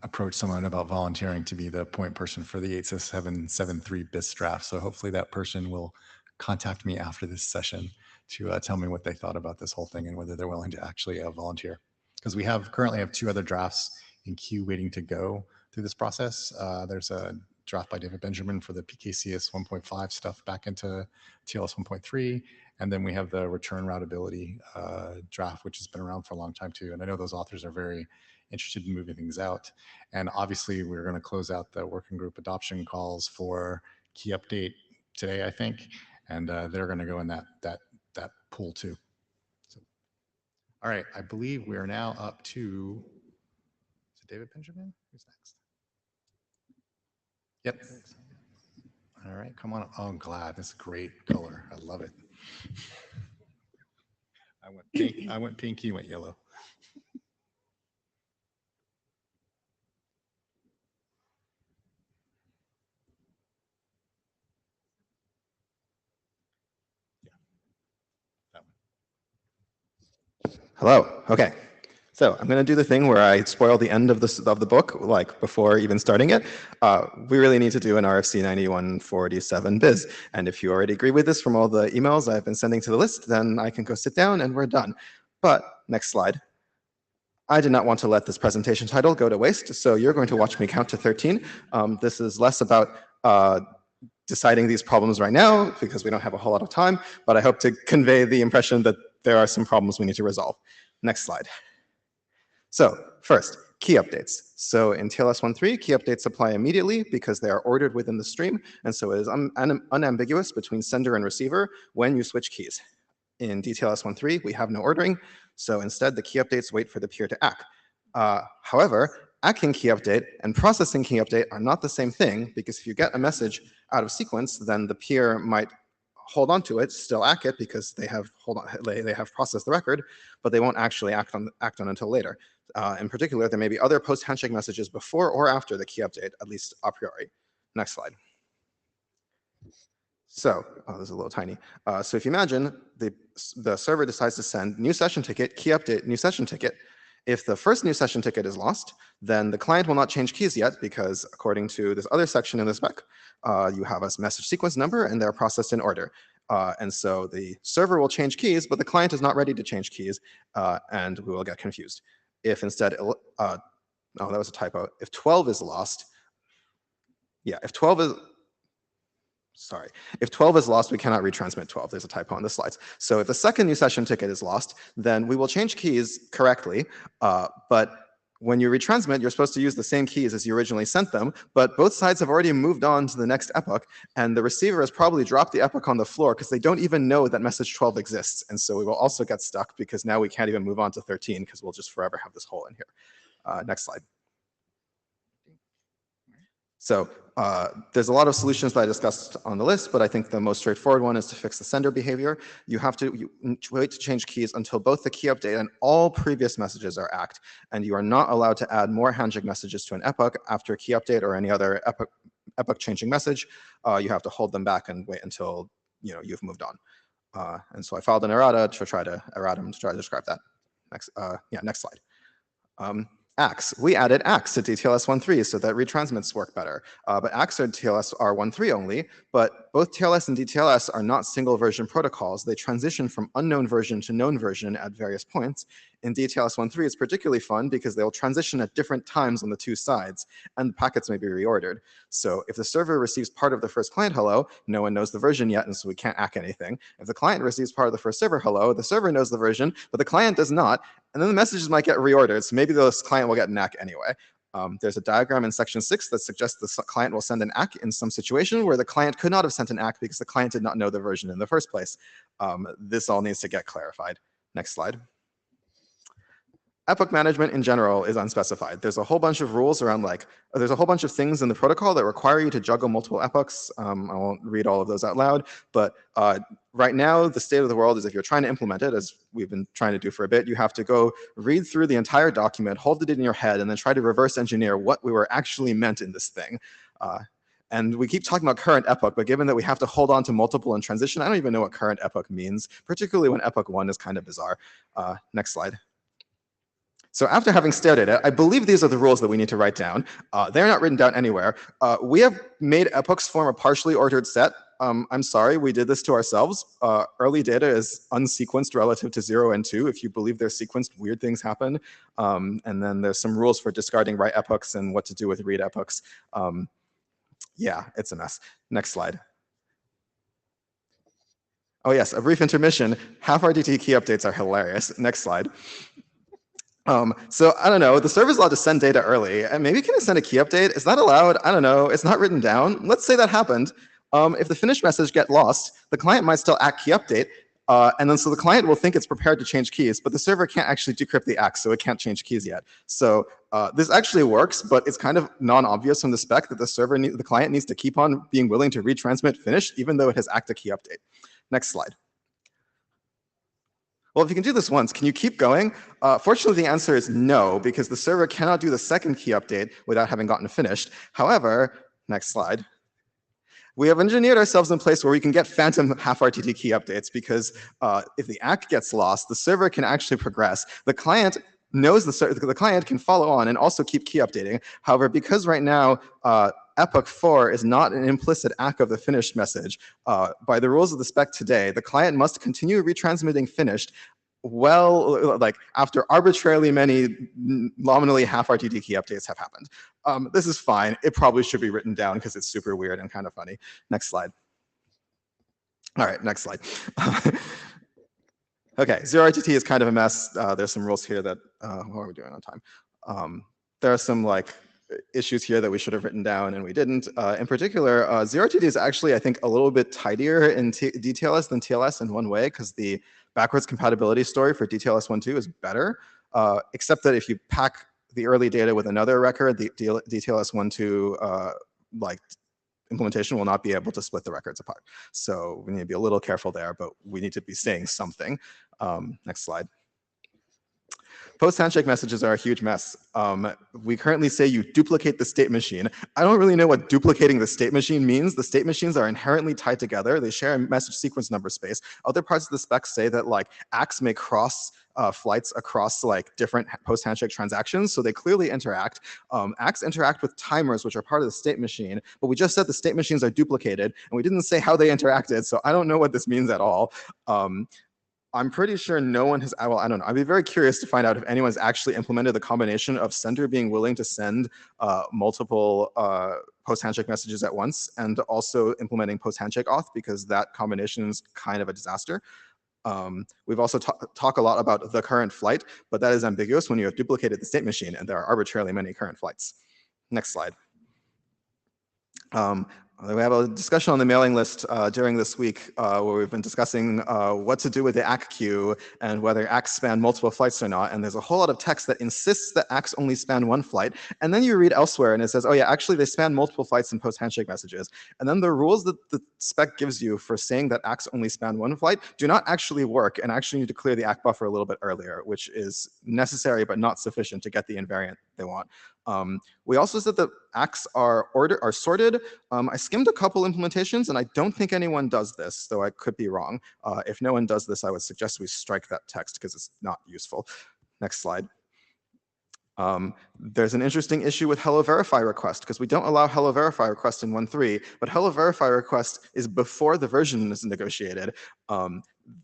approach someone about volunteering to be the point person for the 8773 BIS draft. So hopefully that person will contact me after this session to tell me what they thought about this whole thing and whether they're willing to actually volunteer. Because we currently have 2 other drafts in queue waiting to go through this process. There's a draft by David Benjamin for the PKCS 1.5 stuff back into TLS 1.3. And then we have the return routability draft, which has been around for a long time too. And I know those authors are very interested in moving things out. And obviously we're going to close out the working group adoption calls for key update today, I think. And they're going to go in that pool too. So, all right, I believe we are now up to, is it David Benjamin? Who's next? Yep. All right, come on. Oh, I'm glad. This is great color. I love it. I went pink, you went yellow. Hello. Okay. So I'm going to do the thing where I spoil the end of the book, like before even starting it. We really need to do an RFC 9147 biz. And if you already agree with this from all the emails I've been sending to the list, then I can go sit down and we're done. But next slide. I did not want to let this presentation title go to waste, so you're going to watch me count to 13. This is less about deciding these problems right now because we don't have a whole lot of time, but I hope to convey the impression that there are some problems we need to resolve. Next slide. So first, key updates. So in TLS 1.3, key updates apply immediately because they are ordered within the stream, and so it is unambiguous between sender and receiver when you switch keys. In DTLS 1.3, we have no ordering, so instead the key updates wait for the peer to act. However, acking key update and processing key update are not the same thing, because if you get a message out of sequence, then the peer might hold on to it, still act it because they have processed the record, but they won't actually act on until later. In particular, there may be other post-handshake messages before or after the key update, at least a priori. Next slide. So, oh, this is a little tiny. So if you imagine the server decides to send new session ticket, key update, new session ticket. If the first new session ticket is lost, then the client will not change keys yet because according to this other section in the spec, you have a message sequence number and they're processed in order. And so the server will change keys, but the client is not ready to change keys and we will get confused. If instead, oh, that was a typo. If 12 is lost, yeah, if 12 is lost, we cannot retransmit 12. There's a typo on the slides. So if the second new session ticket is lost, then we will change keys correctly. But when you retransmit, you're supposed to use the same keys as you originally sent them, but both sides have already moved on to the next epoch, and the receiver has probably dropped the epoch on the floor because they don't even know that message 12 exists. And so we will also get stuck because now we can't even move on to 13 because we'll just forever have this hole in here. Next slide. So there's a lot of solutions that I discussed on the list, but I think the most straightforward one is to fix the sender behavior. You have to wait to change keys until both the key update and all previous messages are act, and you are not allowed to add more handshake messages to an epoch after a key update or any other epoch changing message. You have to hold them back and wait until you've moved on. And so I filed an errata to try to describe that. Next slide. ACKs. We added ACKs to DTLS 1.3 so that retransmits work better. But ACKs are TLS are 1.3 only, but both TLS and DTLS are not single version protocols. They transition from unknown version to known version at various points. In DTLS 1.3, it's particularly fun because they'll transition at different times on the two sides, and the packets may be reordered. So if the server receives part of the first client hello, no one knows the version yet, and so we can't ACK anything. If the client receives part of the first server hello, the server knows the version, but the client does not, and then the messages might get reordered, so maybe the client will get an ACK anyway. There's a diagram in section 6 that suggests the client will send an ACK in some situation where the client could not have sent an ACK because the client did not know the version in the first place. This all needs to get clarified. Next slide. Epoch management in general is unspecified. There's a whole bunch of rules around there's a whole bunch of things in the protocol that require you to juggle multiple epochs. I won't read all of those out loud, but right now the state of the world is if you're trying to implement it, as we've been trying to do for a bit, you have to go read through the entire document, hold it in your head, and then try to reverse engineer what we were actually meant in this thing. And we keep talking about current epoch, but given that we have to hold on to multiple and transition, I don't even know what current epoch means, particularly when epoch 1 is kind of bizarre. Next slide. So after having stared at it, I believe these are the rules that we need to write down. They're not written down anywhere. We have made epochs form a partially ordered set. I'm sorry, we did this to ourselves. Early data is unsequenced relative to 0 and 2. If you believe they're sequenced, weird things happen. And then there's some rules for discarding write epochs and what to do with read epochs. Yeah, it's a mess. Next slide. Oh yes, a brief intermission. Half RDT key updates are hilarious. Next slide. So I don't know, the server's allowed to send data early, and maybe can it send a key update? Is that allowed? I don't know, it's not written down. Let's say that happened. If the finished message get lost, the client might still ACK key update, and then so the client will think it's prepared to change keys, but the server can't actually decrypt the ACK, so it can't change keys yet. So this actually works, but it's kind of non-obvious from the spec that the client needs to keep on being willing to retransmit finished, even though it has ACKed a key update. Next slide. Well, if you can do this once, can you keep going? Fortunately, the answer is no, because the server cannot do the second key update without having gotten finished. However, next slide. We have engineered ourselves in a place where we can get phantom half RTT key updates, because if the ACK gets lost, the server can actually progress. The client knows the client can follow on and also keep key updating. However, because right now epoch 4 is not an implicit ACK of the finished message, by the rules of the spec today, the client must continue retransmitting finished like after arbitrarily many nominally half RTT key updates have happened. This is fine. It probably should be written down because it's super weird and kind of funny. Next slide. All right, next slide. Okay, zero RTT is kind of a mess. There's some rules here that, what are we doing on time? There are some like issues here that we should have written down and we didn't. In particular, zero RTT is actually, I think, a little bit tidier in DTLS than TLS in one way, because the backwards compatibility story for DTLS 1.2 is better, except that if you pack the early data with another record, the DTLS 1.2 like implementation will not be able to split the records apart. So we need to be a little careful there, but we need to be saying something. Next slide. Post-handshake messages are a huge mess. We currently say you duplicate the state machine. I don't really know what duplicating the state machine means. The state machines are inherently tied together. They share a message sequence number space. Other parts of the spec say that like ACKs may cross flights across like different post-handshake transactions, so they clearly interact. ACKs interact with timers, which are part of the state machine, but we just said the state machines are duplicated, and we didn't say how they interacted, so I don't know what this means at all. I'm pretty sure no one has, well, I don't know. I'd be very curious to find out if anyone's actually implemented the combination of sender being willing to send multiple post-handshake messages at once and also implementing post-handshake auth, because that combination is kind of a disaster. We've also talked a lot about the current flight, but that is ambiguous when you have duplicated the state machine and there are arbitrarily many current flights. Next slide. We have a discussion on the mailing list during this week where we've been discussing what to do with the ACK queue and whether ACKs span multiple flights or not. And there's a whole lot of text that insists that ACKs only span one flight. And then you read elsewhere and it says, oh yeah, actually they span multiple flights in post-handshake messages. And then the rules that the spec gives you for saying that ACKs only span one flight do not actually work, and actually need to clear the ACK buffer a little bit earlier, which is necessary but not sufficient to get the invariant they want. We also said that ACKs are sorted. I skimmed a couple implementations, and I don't think anyone does this, though I could be wrong. If no one does this, I would suggest we strike that text because it's not useful. Next slide. There's an interesting issue with hello verify request, because we don't allow hello verify request in 1.3, but hello verify request is before the version is negotiated.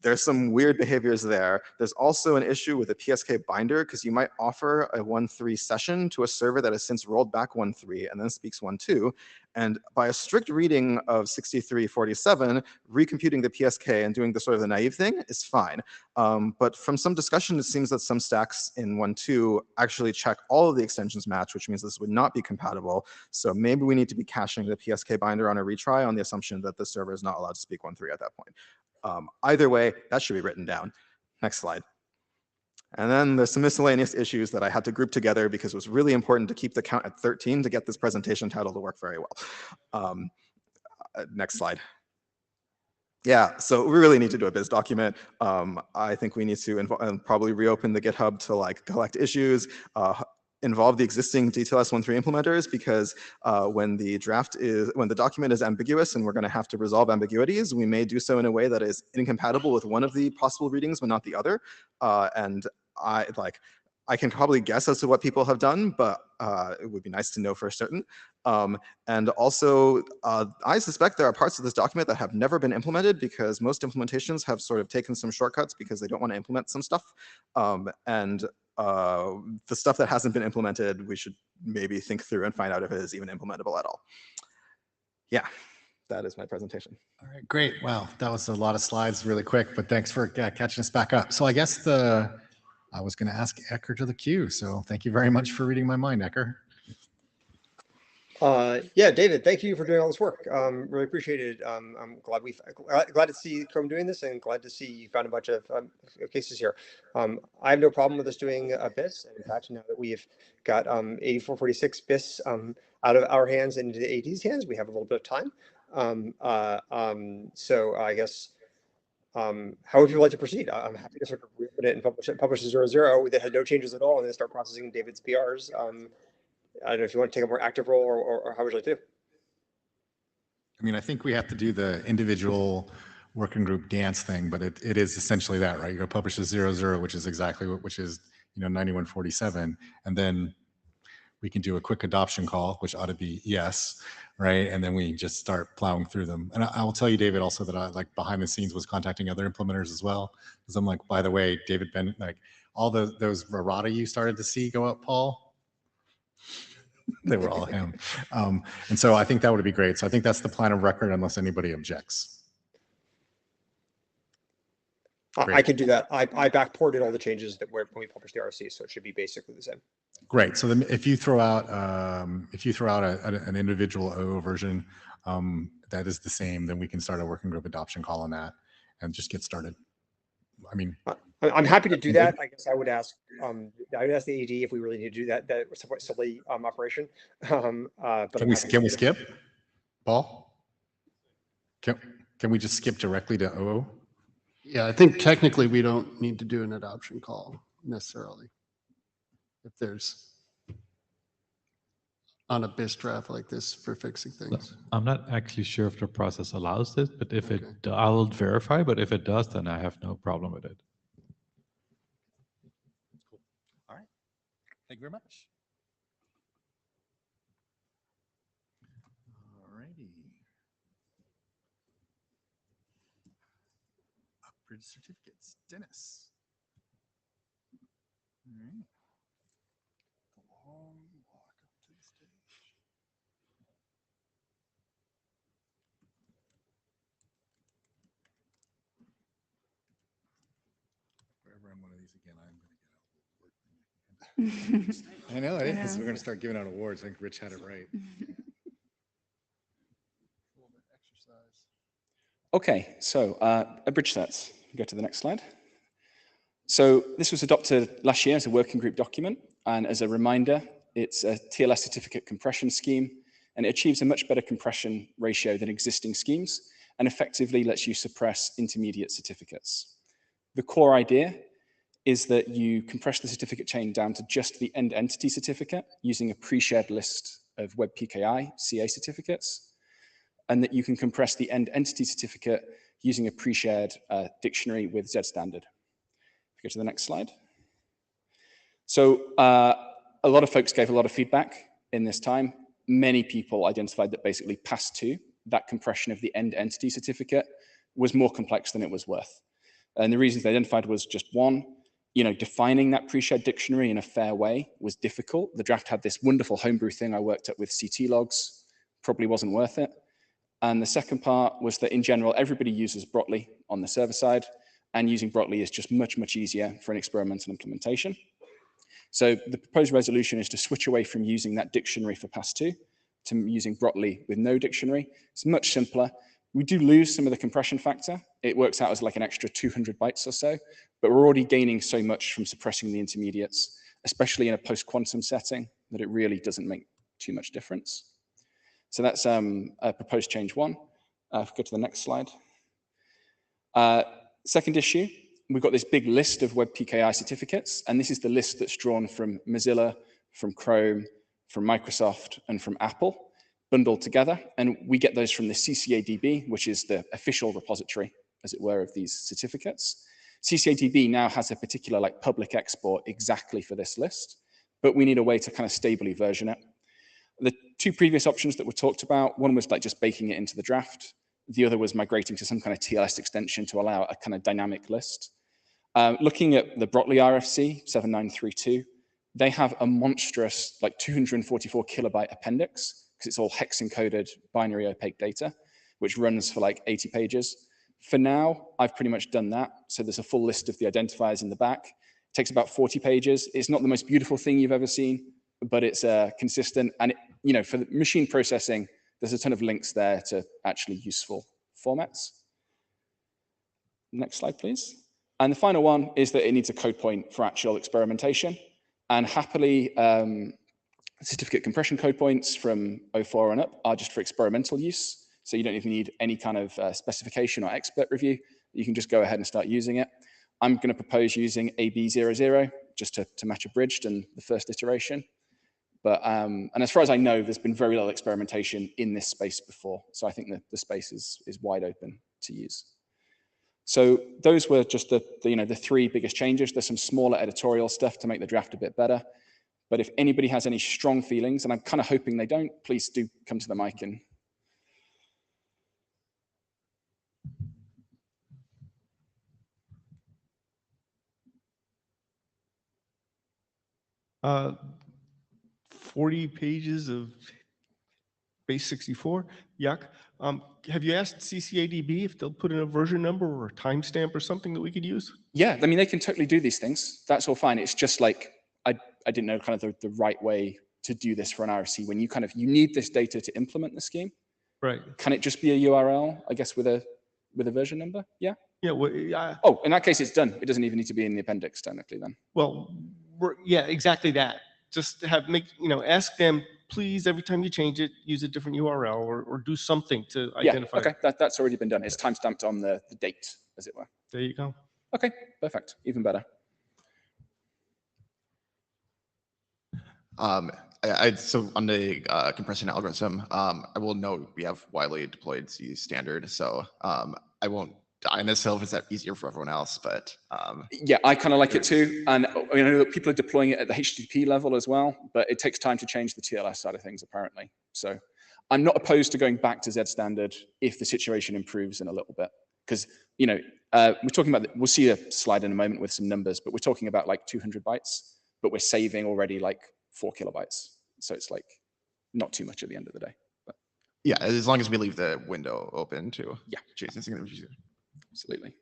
There's some weird behaviors there. There's also an issue with the PSK binder, because you might offer a 1.3 session to a server that has since rolled back 1.3 and then speaks 1.2. And by a strict reading of 6347, recomputing the PSK and doing the sort of the naive thing is fine. But from some discussion, it seems that some stacks in 1.2 actually check all of the extensions match, which means this would not be compatible. So maybe we need to be caching the PSK binder on a retry on the assumption that the server is not allowed to speak 1.3 at that point. Either way, that should be written down. Next slide. And then there's some miscellaneous issues that I had to group together because it was really important to keep the count at 13 to get this presentation title to work very well. Next slide. Yeah, so we really need to do a biz document. I think we need to probably reopen the GitHub to like collect issues, involve the existing DTLS 1.3 implementers, because when the document is ambiguous and we're going to have to resolve ambiguities, we may do so in a way that is incompatible with one of the possible readings but not the other. And I can probably guess as to what people have done, but it would be nice to know for certain. And also, I suspect there are parts of this document that have never been implemented, because most implementations have sort of taken some shortcuts because they don't want to implement some stuff. The stuff that hasn't been implemented, we should maybe think through and find out if it is even implementable at all. Yeah, that is my presentation. All right, great. Wow, that was a lot of slides really quick, but thanks for catching us back up. So I guess I was going to ask Ecker to the queue. So thank you very much for reading my mind, Ecker. Yeah, David, thank you for doing all this work. Really appreciate it. I'm glad to see Chrome doing this, and glad to see you found a bunch of cases here. I have no problem with us doing BIS. And in fact, now that we've got 8446 BIS out of our hands and into the AD's hands, we have a little bit of time. So I guess How would you like to proceed? I'm happy to sort of reopen it and publish 0.0 that had no changes at all, and then start processing David's PRs. I don't know if you want to take a more active role, or how would you like to do? I mean, I think we have to do the individual working group dance thing, but it is essentially that, right? You go publish a 0.0, which is exactly what, which is, 9147, and then we can do a quick adoption call, which ought to be yes, right? And then we just start plowing through them. And I will tell you, David, also that I, like, behind the scenes, was contacting other implementers as well, because I'm like, by the way, David Ben, like, all those errata you started to see go up, Paul, they were all him. And so I think that would be great. So I think that's the plan of record, unless anybody objects. I can do that. I backported all the changes that were when we published the RC, so it should be basically the same. Great. So then, if you throw out an individual OO version that is the same, then we can start a working group adoption call on that and just get started. I mean, I'm happy to do that. I guess I would ask the AD if we really need to do that. That was somewhat silly operation. But can we skip, Paul? Can we just skip directly to OO? Yeah, I think technically we don't need to do an adoption call necessarily. If there's on a BIS draft like this for fixing things. I'm not actually sure if the process allows this, but if it, I'll verify, but if it does, then I have no problem with it. Cool. All right. Thank you very much. All righty. Upgrade certificates, Dennis. All right. Long walk up to the stage. Wherever I'm one of these again, I'm going to get out. I know it is. We're going to start giving out awards. I think Rich had it right. Okay, so abridged sets. Go to the next slide. So this was adopted last year as a working group document, and as a reminder, it's a TLS certificate compression scheme, and it achieves a much better compression ratio than existing schemes, and effectively lets you suppress intermediate certificates. The core idea is that you compress the certificate chain down to just the end entity certificate using a pre-shared list of WebPKI CA certificates, and that you can compress the end entity certificate using a pre-shared dictionary with Z standard. Go to the next slide. So a lot of folks gave a lot of feedback in this time. Many people identified that basically pass to that compression of the end entity certificate was more complex than it was worth. And the reasons they identified was just one, defining that pre-shared dictionary in a fair way was difficult. The draft had this wonderful homebrew thing I worked at with CT logs, probably wasn't worth it. And the second part was that in general, everybody uses Brotli on the server side, and using Brotli is just much, much easier for an experimental implementation. So the proposed resolution is to switch away from using that dictionary for pass-to to using Brotli with no dictionary. It's much simpler. We do lose some of the compression factor. It works out as like an extra 200 bytes or so, but we're already gaining so much from suppressing the intermediates, especially in a post-quantum setting, that it really doesn't make too much difference. So that's proposed change one. Go to the next slide. Second issue, we've got this big list of WebPKI certificates, and this is the list that's drawn from Mozilla, from Chrome, from Microsoft, and from Apple, bundled together. And we get those from the CCADB, which is the official repository, as it were, of these certificates. CCADB now has a particular public export exactly for this list, but we need a way to kind of stably version it. The two previous options that were talked about, one was just baking it into the draft. The other was migrating to some kind of TLS extension to allow a kind of dynamic list. Looking at the Brotli RFC 7932, they have a monstrous 244 kilobyte appendix because it's all hex encoded binary opaque data, which runs for 80 pages. For now, I've pretty much done that. So there's a full list of the identifiers in the back. It takes about 40 pages. It's not the most beautiful thing you've ever seen, but it's consistent. And for the machine processing, there's a ton of links there to actually useful formats. Next slide, please. And the final one is that it needs a code point for actual experimentation. And happily, certificate compression code points from 04 and up are just for experimental use. So you don't even need any kind of specification or expert review. You can just go ahead and start using it. I'm going to propose using AB00 just to match abridged in the first iteration. But, and as far as I know, there's been very little experimentation in this space before. So I think that the space is wide open to use. So those were just the 3 biggest changes. There's some smaller editorial stuff to make the draft a bit better. But if anybody has any strong feelings, and I'm kind of hoping they don't, please do come to the mic and. Uh, 40 pages of base 64, yuck. Have you asked CCADB if they'll put in a version number or a timestamp or something that we could use? Yeah, I mean, they can totally do these things. That's all fine. It's just like, I didn't know kind of the right way to do this for an RFC. When you need this data to implement the scheme. Right. Can it just be a URL, I guess, with a version number? Yeah. Yeah. Well, oh, in that case, it's done. It doesn't even need to be in the appendix technically then. Well, yeah, exactly that. Just ask them, please, every time you change it, use a different URL or do something to identify. Yeah, okay, that's already been done. It's timestamped on the date, as it were. There you go. Okay, perfect, even better. So on the compression algorithm, I will note we have widely deployed C standard, so I won't die on this hill if it's that easier for everyone else, but yeah, I kind of like it too, and I know that people are deploying it at the HTTP level as well, but it takes time to change the TLS side of things apparently. So I'm not opposed to going back to Z standard if the situation improves in a little bit, because we're talking about we'll see a slide in a moment with some numbers, but we're talking about like 200 bytes, but we're saving already like 4 kilobytes, so it's like not too much at the end of the day. But yeah, as long as we leave the window open to change this. Absolutely.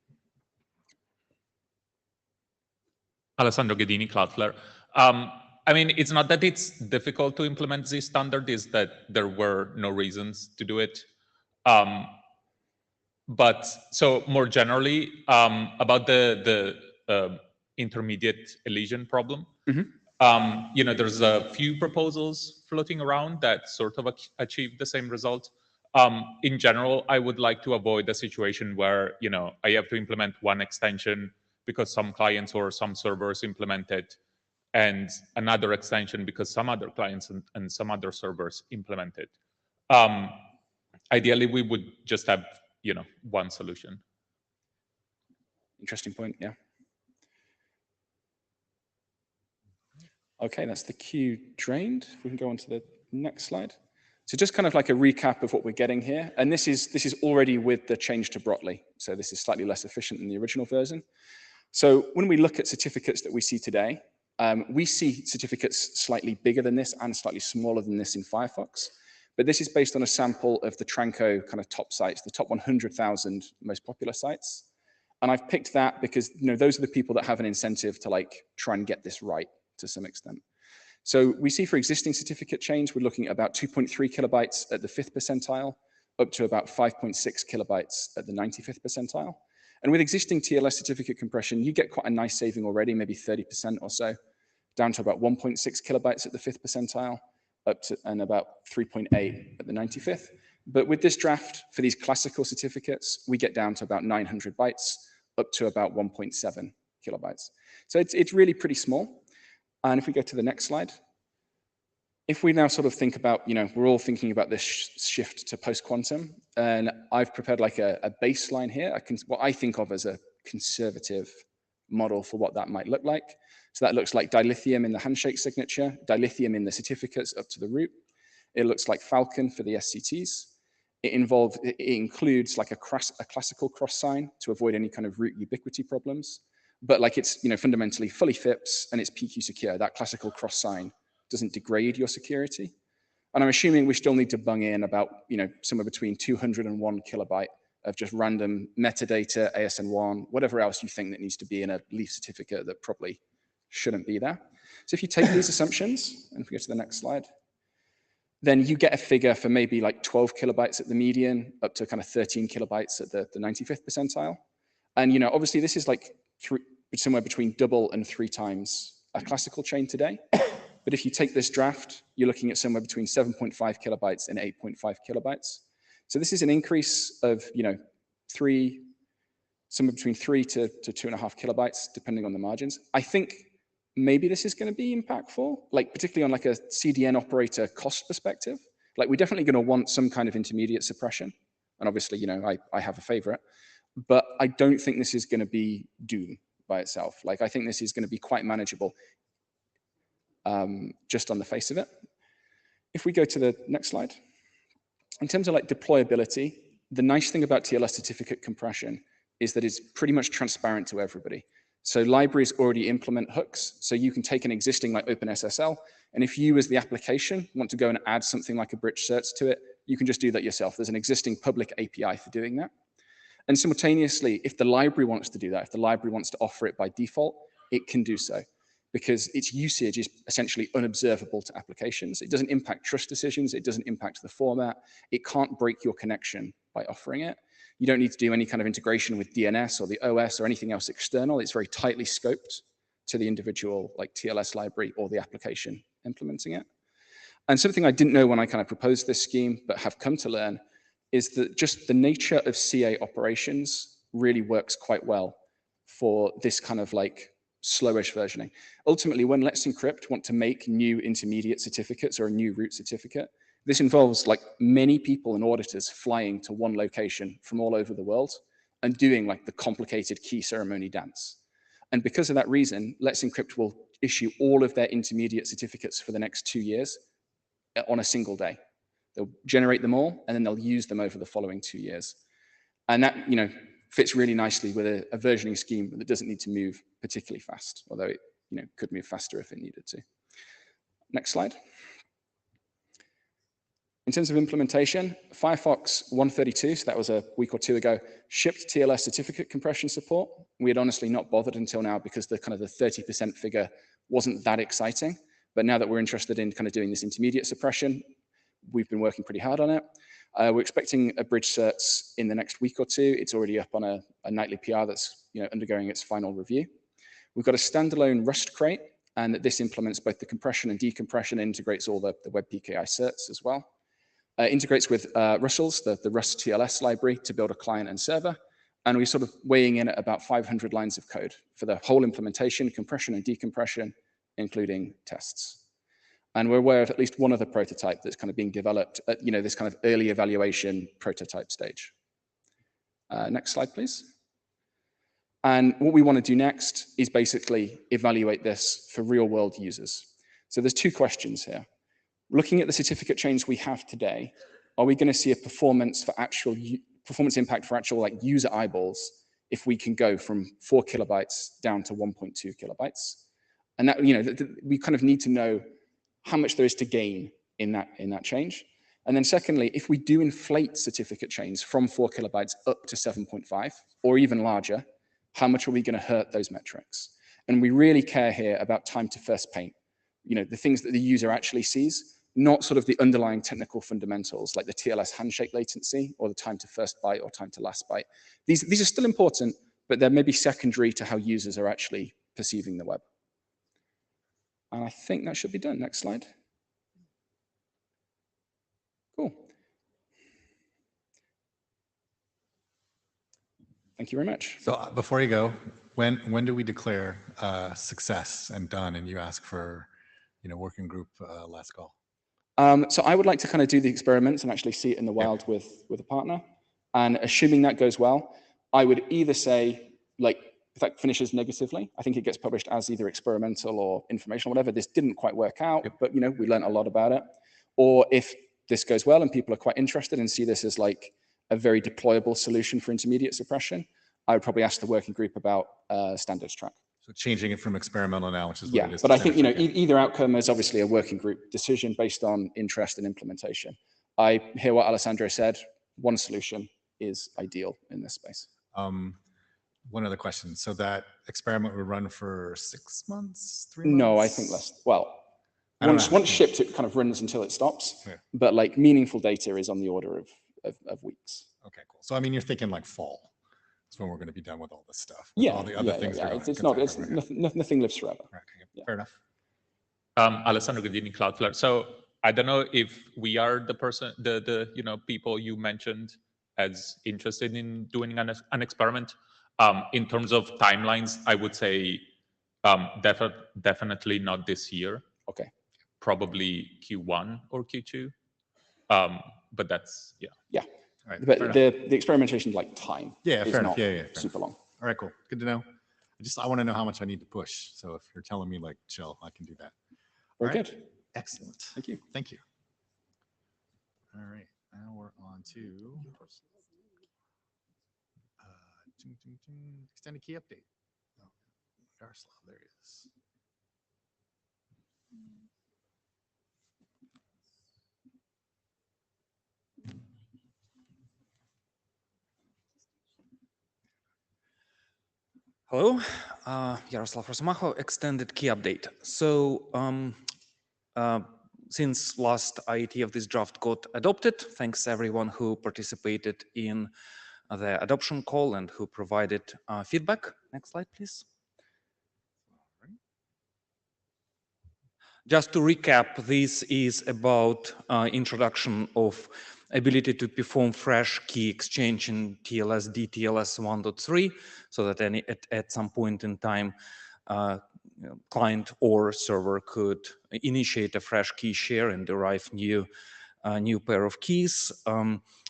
Alessandro Ghedini, Cloudflare. I mean, it's not that it's difficult to implement this standard, it's that there were no reasons to do it. But so more generally, about the intermediate elision problem, there's a few proposals floating around that sort of achieve the same result. In general, I would like to avoid a situation where, I have to implement one extension because some clients or some servers implement it, and another extension because some other clients and some other servers implement it. Ideally, we would just have, one solution. Interesting point, yeah. Okay, that's the queue drained. We can go on to the next slide. So just kind of like a recap of what we're getting here. And this is already with the change to Brotli. So this is slightly less efficient than the original version. So when we look at certificates that we see today, we see certificates slightly bigger than this and slightly smaller than this in Firefox. But this is based on a sample of the Tranco kind of top sites, the top 100,000 most popular sites. And I've picked that because those are the people that have an incentive to try and get this right to some extent. So we see for existing certificate change, we're looking at about 2.3 kilobytes at the 5th percentile, up to about 5.6 kilobytes at the 95th percentile. And with existing TLS certificate compression, you get quite a nice saving already, maybe 30% or so, down to about 1.6 kilobytes at the 5th percentile, up to and about 3.8 at the 95th. But with this draft, for these classical certificates, we get down to about 900 bytes, up to about 1.7 kilobytes. So it's really pretty small. And if we go to the next slide, if we now sort of think about, we're all thinking about this shift to post-quantum, and I've prepared like a baseline here, what I think of as a conservative model for what that might look like. So that looks like dilithium in the handshake signature, dilithium in the certificates up to the root. It looks like Falcon for the SCTs. It includes like a classical cross sign to avoid any kind of root ubiquity problems. But like it's fundamentally fully FIPS and it's PQ secure. That classical cross sign doesn't degrade your security. And I'm assuming we still need to bung in about somewhere between 200 and 1 kilobyte of just random metadata, ASN1, whatever else you think that needs to be in a leaf certificate that probably shouldn't be there. So if you take these assumptions, and if we go to the next slide, then you get a figure for maybe like 12 kilobytes at the median, up to kind of 13 kilobytes at the 95th percentile. And obviously this is like somewhere between double and 3 times a classical chain today. But if you take this draft, you're looking at somewhere between 7.5 kilobytes and 8.5 kilobytes. So this is an increase of, somewhere between 3 to 2.5 kilobytes, depending on the margins. I think maybe this is going to be impactful, like particularly on like a CDN operator cost perspective. Like we're definitely going to want some kind of intermediate suppression. And obviously, I have a favorite, but I don't think this is going to be doom by itself. Like I think this is going to be quite manageable just on the face of it. If we go to the next slide, in terms of like deployability, the nice thing about TLS certificate compression is that it's pretty much transparent to everybody. So libraries already implement hooks. So you can take an existing like OpenSSL, and if you as the application want to go and add something like a bridge search to it, you can just do that yourself. There's an existing public API for doing that. And simultaneously, if the library wants to do that, if the library wants to offer it by default, it can do so, because its usage is essentially unobservable to applications. It doesn't impact trust decisions. It doesn't impact the format. It can't break your connection by offering it. You don't need to do any kind of integration with DNS or the OS or anything else external. It's very tightly scoped to the individual like TLS library or the application implementing it. And something I didn't know when I kind of proposed this scheme, but have come to learn, is that just the nature of CA operations really works quite well for this kind of like slowish versioning. Ultimately, when Let's Encrypt want to make new intermediate certificates or a new root certificate, this involves like many people and auditors flying to one location from all over the world and doing like the complicated key ceremony dance. And because of that reason, Let's Encrypt will issue all of their intermediate certificates for the next 2 years on a single day. They'll generate them all, and then they'll use them over the following 2 years. And that, fits really nicely with a versioning scheme that doesn't need to move particularly fast, although it, could move faster if it needed to. Next slide. In terms of implementation, Firefox 132, so that was a week or 2 ago, shipped TLS certificate compression support. We had honestly not bothered until now because the 30% figure wasn't that exciting. But now that we're interested in kind of doing this intermediate suppression, we've been working pretty hard on it. We're expecting a bridge certs in the next week or 2. It's already up on a nightly PR that's undergoing its final review. We've got a standalone Rust crate, and that this implements both the compression and decompression, and integrates all the web PKI certs as well. Integrates with Russell's, the Rust TLS library, to build a client and server. And we're sort of weighing in at about 500 lines of code for the whole implementation, compression and decompression, including tests. And we're aware of at least one other prototype that's kind of being developed at this kind of early evaluation prototype stage. Next slide, please. And what we want to do next is basically evaluate this for real world users. So there's 2 questions here. Looking at the certificate chains we have today, are we going to see a performance impact for actual like user eyeballs if we can go from 4 kilobytes down to 1.2 kilobytes? And that, we kind of need to know how much there is to gain in that change. And then secondly, if we do inflate certificate chains from 4 kilobytes up to 7.5 or even larger, how much are we going to hurt those metrics? And we really care here about time to first paint, the things that the user actually sees, not sort of the underlying technical fundamentals like the TLS handshake latency or the time to first byte or time to last byte. These are still important, but they're maybe secondary to how users are actually perceiving the web. And I think that should be done. Next slide. Cool. Thank you very much. So before you go, when do we declare success and done, and you ask for, working group last call? So I would like to kind of do the experiments and actually see it in the wild with a partner. And assuming that goes well, I would either say, like, if that finishes negatively, I think it gets published as either experimental or informational, whatever. This didn't quite work out, but we learned a lot about it. Or if this goes well and people are quite interested and see this as like a very deployable solution for intermediate suppression, I would probably ask the working group about standards track. So changing it from experimental now, which is what it is. But I think either outcome is obviously a working group decision based on interest and implementation. I hear what Alessandro said. One solution is ideal in this space. One other question. So that experiment would run for 6 months, 3 months? No, I think less. Well, once shipped, it kind of runs until it stops. Yeah. But like meaningful data is on the order of weeks. Okay, cool. So I mean, you're thinking like fall. That's when we're going to be done with all this stuff. Yeah, all the other things. Yeah. Nothing lives forever. Right, okay, fair enough. Alessandro Godini, Cloudflare. So I don't know if we are the person, the people you mentioned as interested in doing an experiment. In terms of timelines, I would say definitely not this year. Okay. Probably Q1 or Q2. But that's Yeah. All right, But fair the experimentation like time Yeah, is fair not enough. Yeah, fair super enough. long. All right, cool. Good to know. I want to know how much I need to push. So if you're telling me like chill, I can do that. Very All right. good. Excellent. Thank you. Thank you. All right, now we're on to extended key update. Oh, Yaroslav, there he is. Hello, Yaroslav Rosmacho, extended key update. So since last IETF, this draft got adopted. Thanks everyone who participated in the adoption call and who provided feedback. Next slide, please. Just to recap, this is about introduction of ability to perform fresh key exchange in TLS DTLS 1.3, so that at some point in time, client or server could initiate a fresh key share and derive new pair of keys.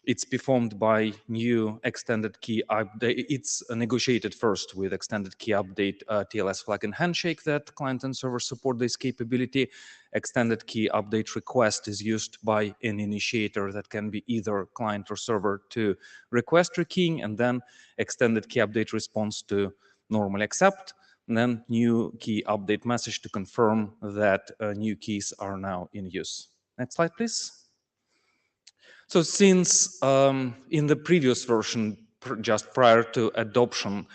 It's performed by new extended key update. It's negotiated first with extended key update TLS flag and handshake that client and server support this capability. Extended key update request is used by an initiator that can be either client or server to request rekeying, and then extended key update response to normally accept, and then new key update message to confirm that new keys are now in use. Next slide, please. So since in the previous version, just prior to adoption,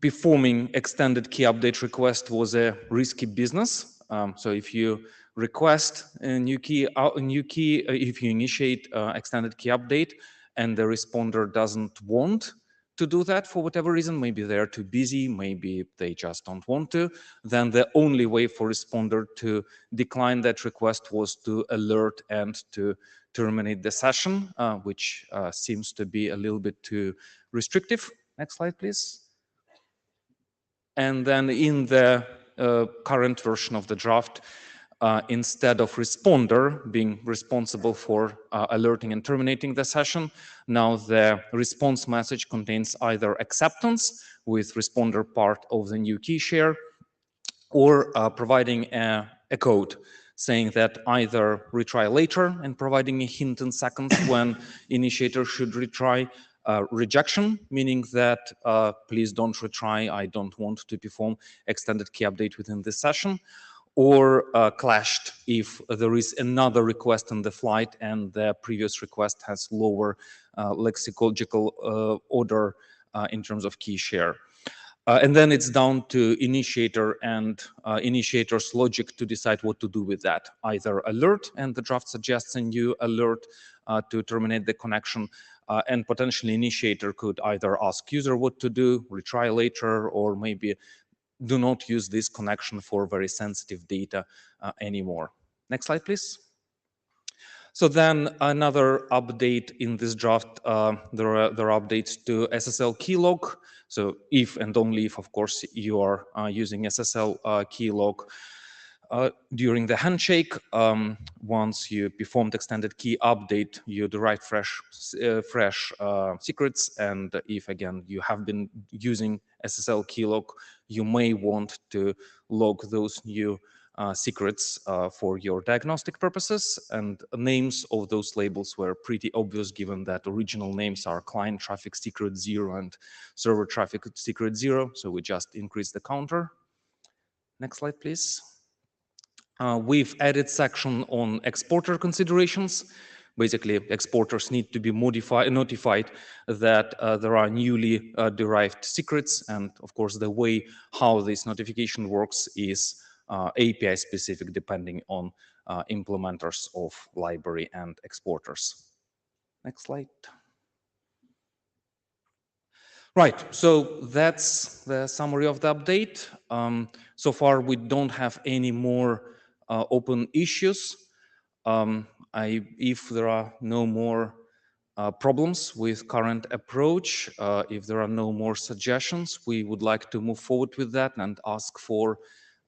performing extended key update request was a risky business. So if you request a new key, if you initiate extended key update and the responder doesn't want to do that for whatever reason, maybe they're too busy, maybe they just don't want to, then the only way for responder to decline that request was to alert and to terminate the session, which seems to be a little bit too restrictive. Next slide, please. And then in the current version of the draft, instead of responder being responsible for alerting and terminating the session, now the response message contains either acceptance with responder part of the new key share, or providing a code saying that either retry later and providing a hint in seconds when initiator should retry, rejection, meaning that please don't retry, I don't want to perform extended key update within this session, or clashed if there is another request in the flight and the previous request has lower lexicological order in terms of key share. And then it's down to initiator and initiator's logic to decide what to do with that. Either alert, and the draft suggests a new alert to terminate the connection, and potentially initiator could either ask user what to do, retry later, or maybe do not use this connection for very sensitive data anymore. Next slide, please. So then another update in this draft, there are updates to SSL keylog. So if and only if, of course, you are using SSL keylog during the handshake, once you performed extended key update, you derive fresh secrets. And if, again, you have been using SSL keylog, you may want to log those new secrets for your diagnostic purposes, and names of those labels were pretty obvious given that original names are client traffic secret 0 and server traffic secret 0, so we just increased the counter. Next slide, please. We've added section on exporter considerations. Basically, exporters need to be notified that there are newly derived secrets, and of course the way how this notification works is API specific depending on implementers of library and exporters. Next slide. Right, so that's the summary of the update. So far we don't have any more open issues. If there are no more problems with current approach, if there are no more suggestions, we would like to move forward with that and ask for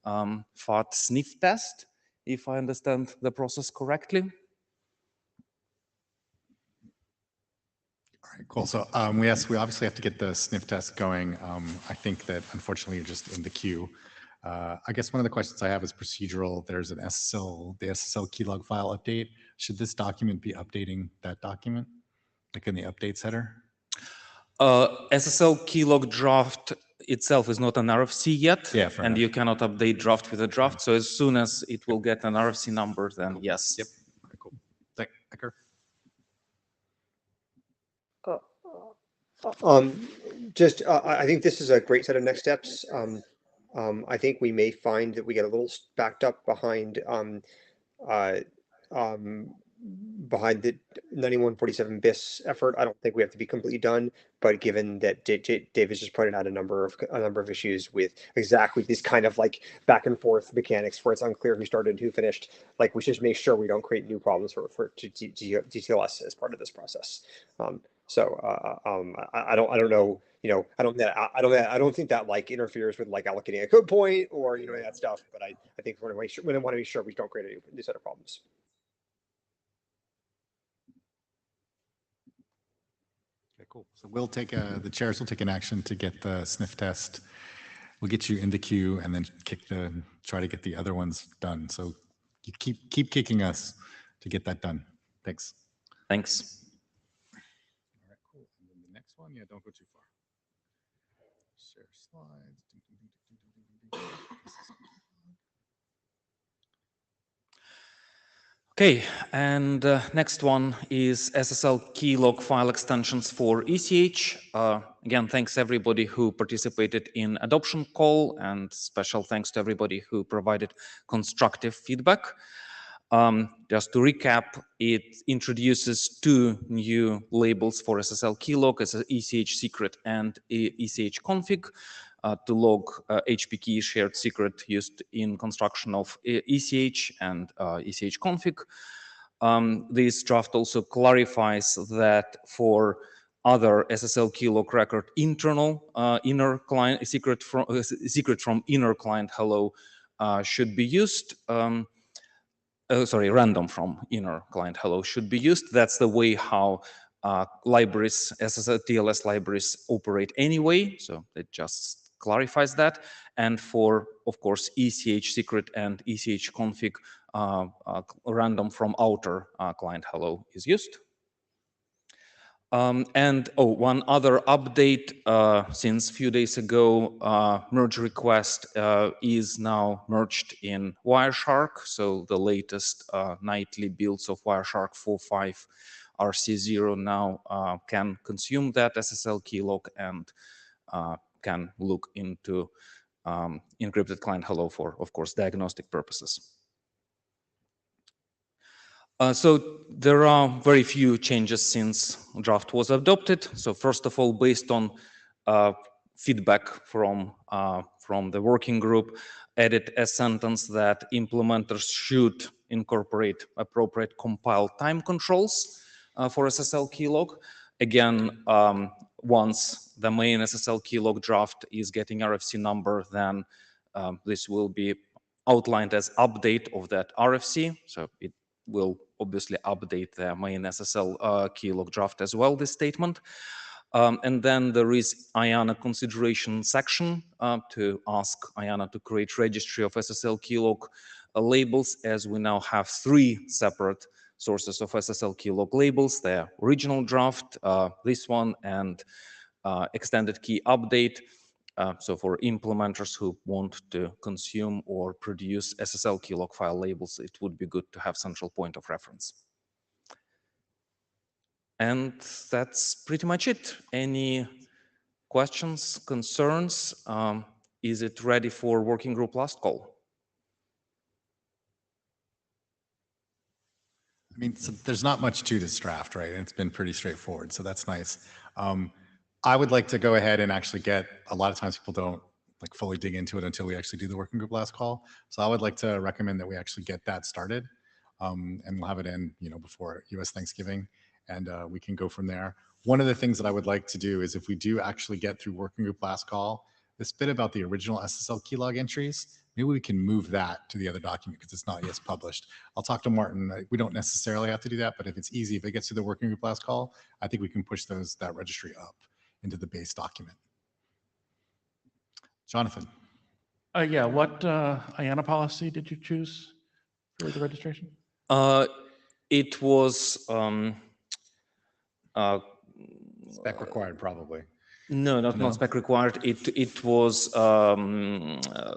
FAT sniff test, if I understand the process correctly. All right, cool. So yes, we obviously have to get the sniff test going. I think that unfortunately you're just in the queue. I guess one of the questions I have is procedural. There's an SSL, the SSL keylog file update. Should this document be updating that document, like in the updates header? SSL keylog draft itself is not an RFC yet, Yeah, and you cannot update draft with a draft. So as soon as it will get an RFC number, then cool. Yes. Yep. Okay, cool. Thank Ecker. I think this is a great set of next steps. I think we may find that we get a little backed up behind behind the 9147 BIS effort. I don't think we have to be completely done, but given that David's just pointed out a number of issues with exactly these kind of like back and forth mechanics where it's unclear who started and who finished, like we should just make sure we don't create new problems for TLS as part of this process. I don't know, I don't think that like interferes with like allocating a code point or that stuff. But I think we want to make sure we don't create a new set of problems. Okay, cool. So we'll take the chairs will take an action to get the sniff test. We'll get you in the queue and then try to get the other ones done. So you keep kicking us to get that done. Thanks. Thanks. All right, cool. And then the next one, yeah, don't go too far. Share slides. Okay, and next one is SSL keylog file extensions for ECH. Again, thanks everybody who participated in adoption call, and special thanks to everybody who provided constructive feedback. Just to recap, it introduces two new labels for SSL keylog as ECH secret and ECH config. To log HPKey shared secret used in construction of ECH and ECH config. This draft also clarifies that for other SSL keylog record internal inner client secret from inner client hello should be used. Random from inner client hello should be used. That's the way how libraries, SSL TLS libraries operate anyway. So it just clarifies that. And for, of course, ECH secret and ECH config, random from outer client hello is used. One other update, since a few days ago, merge request is now merged in Wireshark. So the latest nightly builds of Wireshark 4.5 RC0 now can consume that SSL keylog and can look into encrypted client hello for, of course, diagnostic purposes. So there are very few changes since draft was adopted. So first of all, based on feedback from the working group, added a sentence that implementers should incorporate appropriate compile time controls for SSL keylog. Again, once the main SSL keylog draft is getting RFC number, then this will be outlined as update of that RFC. So it will obviously update the main SSL keylog draft as well, this statement. And then there is IANA consideration section to ask IANA to create registry of SSL keylog labels, as we now have 3 separate sources of SSL keylog labels: the original draft, this one, and extended key update. So for implementers who want to consume or produce SSL keylog file labels, it would be good to have central point of reference. And that's pretty much it. Any questions, concerns? Is it ready for working group last call? I mean, so there's not much to this draft, right? And it's been pretty straightforward, so that's nice. I would like to go ahead and actually get, a lot of times people don't like fully dig into it until we actually do the working group last call. So I would like to recommend that we actually get that started, and we'll have it in, before US Thanksgiving, and we can go from there. One of the things that I would like to do is, if we do actually get through working group last call, this bit about the original SSL keylog entries, maybe we can move that to the other document because it's not yet published. I'll talk to Martin. We don't necessarily have to do that, but if it's easy, if it gets to the working group last call, I think we can push that registry up into the base document. Jonathan. Yeah, what IANA policy did you choose for the registration? It was spec required, probably. No, not spec required. It was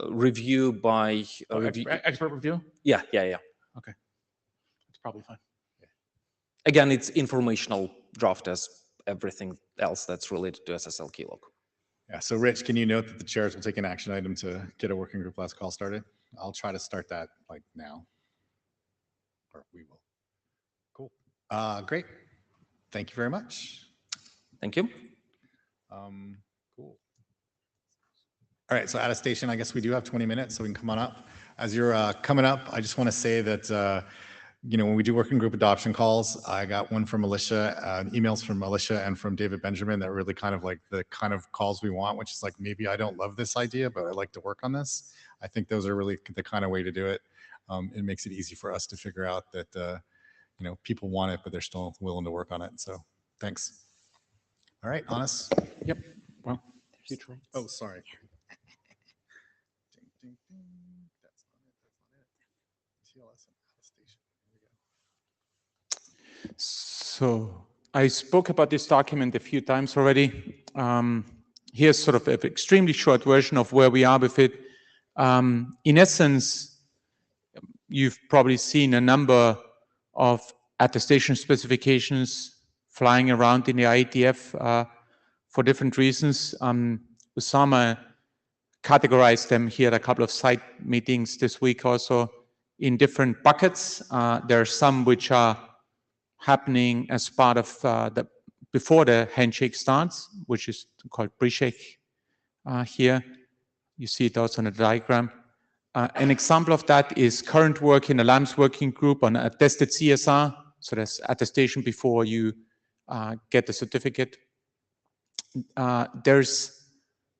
review by expert review. Yeah. Okay, that's probably fine. Again, it's informational draft as everything else that's related to SSL keylog. Yeah. So, Rich, can you note that the chairs will take an action item to get a working group last call started? I'll try to start that like now, or we will. Cool. Great. Thank you very much. Thank you. Cool. All right, so attestation, I guess we do have 20 minutes, so we can come on up. As you're coming up, I just want to say that, when we do working group adoption calls, I got one from Alicia, emails from Alicia and from David Benjamin that really kind of like the kind of calls we want, which is like, maybe I don't love this idea, but I'd like to work on this. I think those are really the kind of way to do it. It makes it easy for us to figure out that, people want it, but they're still willing to work on it. So thanks. All right, Honest. Yep. Well, future. Oh, sorry. That's not it. TLS and attestation. Here we go. So I spoke about this document a few times already. Here's sort of an extremely short version of where we are with it. In essence, you've probably seen a number of attestation specifications flying around in the IETF for different reasons. Usama categorized them here at a couple of site meetings this week also in different buckets. There are some which are happening as part of before the handshake starts, which is called pre-shake here. You see it also on the diagram. An example of that is current work in the LAMS working group on attested CSR. So there's attestation before you get the certificate. There's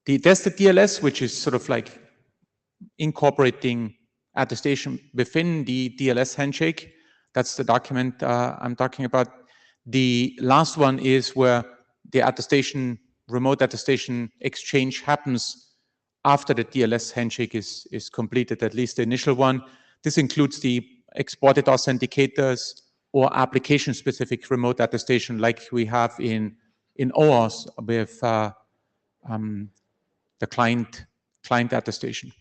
the attested TLS, which is sort of like incorporating attestation within the TLS handshake. That's the document I'm talking about. The last one is where the attestation, remote attestation exchange happens after the TLS handshake is completed, at least the initial one. This includes the exported authenticators or application-specific remote attestation like we have in OAuth with the client attestation.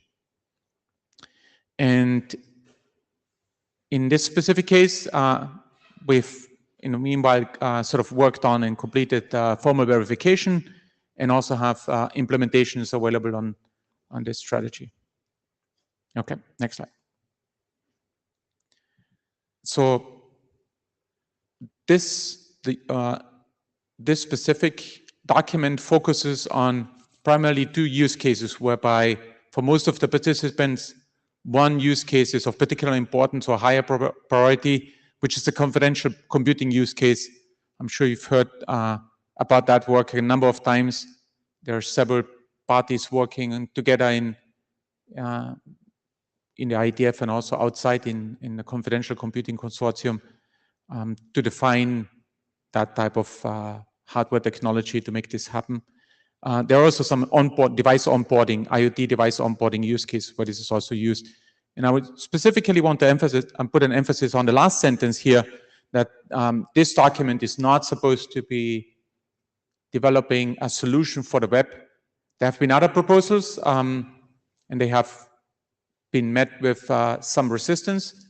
And in this specific case, we've meanwhile sort of worked on and completed formal verification, and also have implementations available on this strategy. Okay, next slide. So this specific document focuses on primarily two use cases, whereby for most of the participants, one use case is of particular importance or higher priority, which is the confidential computing use case. I'm sure you've heard about that work a number of times. There are several parties working together in the IETF and also outside in the confidential computing consortium to define that type of hardware technology to make this happen. There are also some device onboarding, IoT device onboarding use cases where this is also used. And I would specifically want to put an emphasis on the last sentence here, that this document is not supposed to be developing a solution for the web. There have been other proposals, and they have been met with some resistance.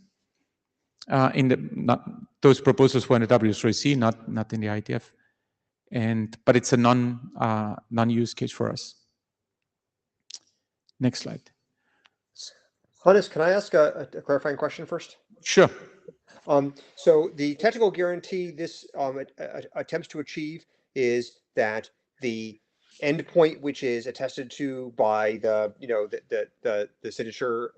Those proposals were in the W3C, not in the IETF. But it's a non-use case for us. Next slide. Hannes, can I ask a clarifying question first? Sure. So the technical guarantee this attempts to achieve is that the endpoint which is attested to by the, the signature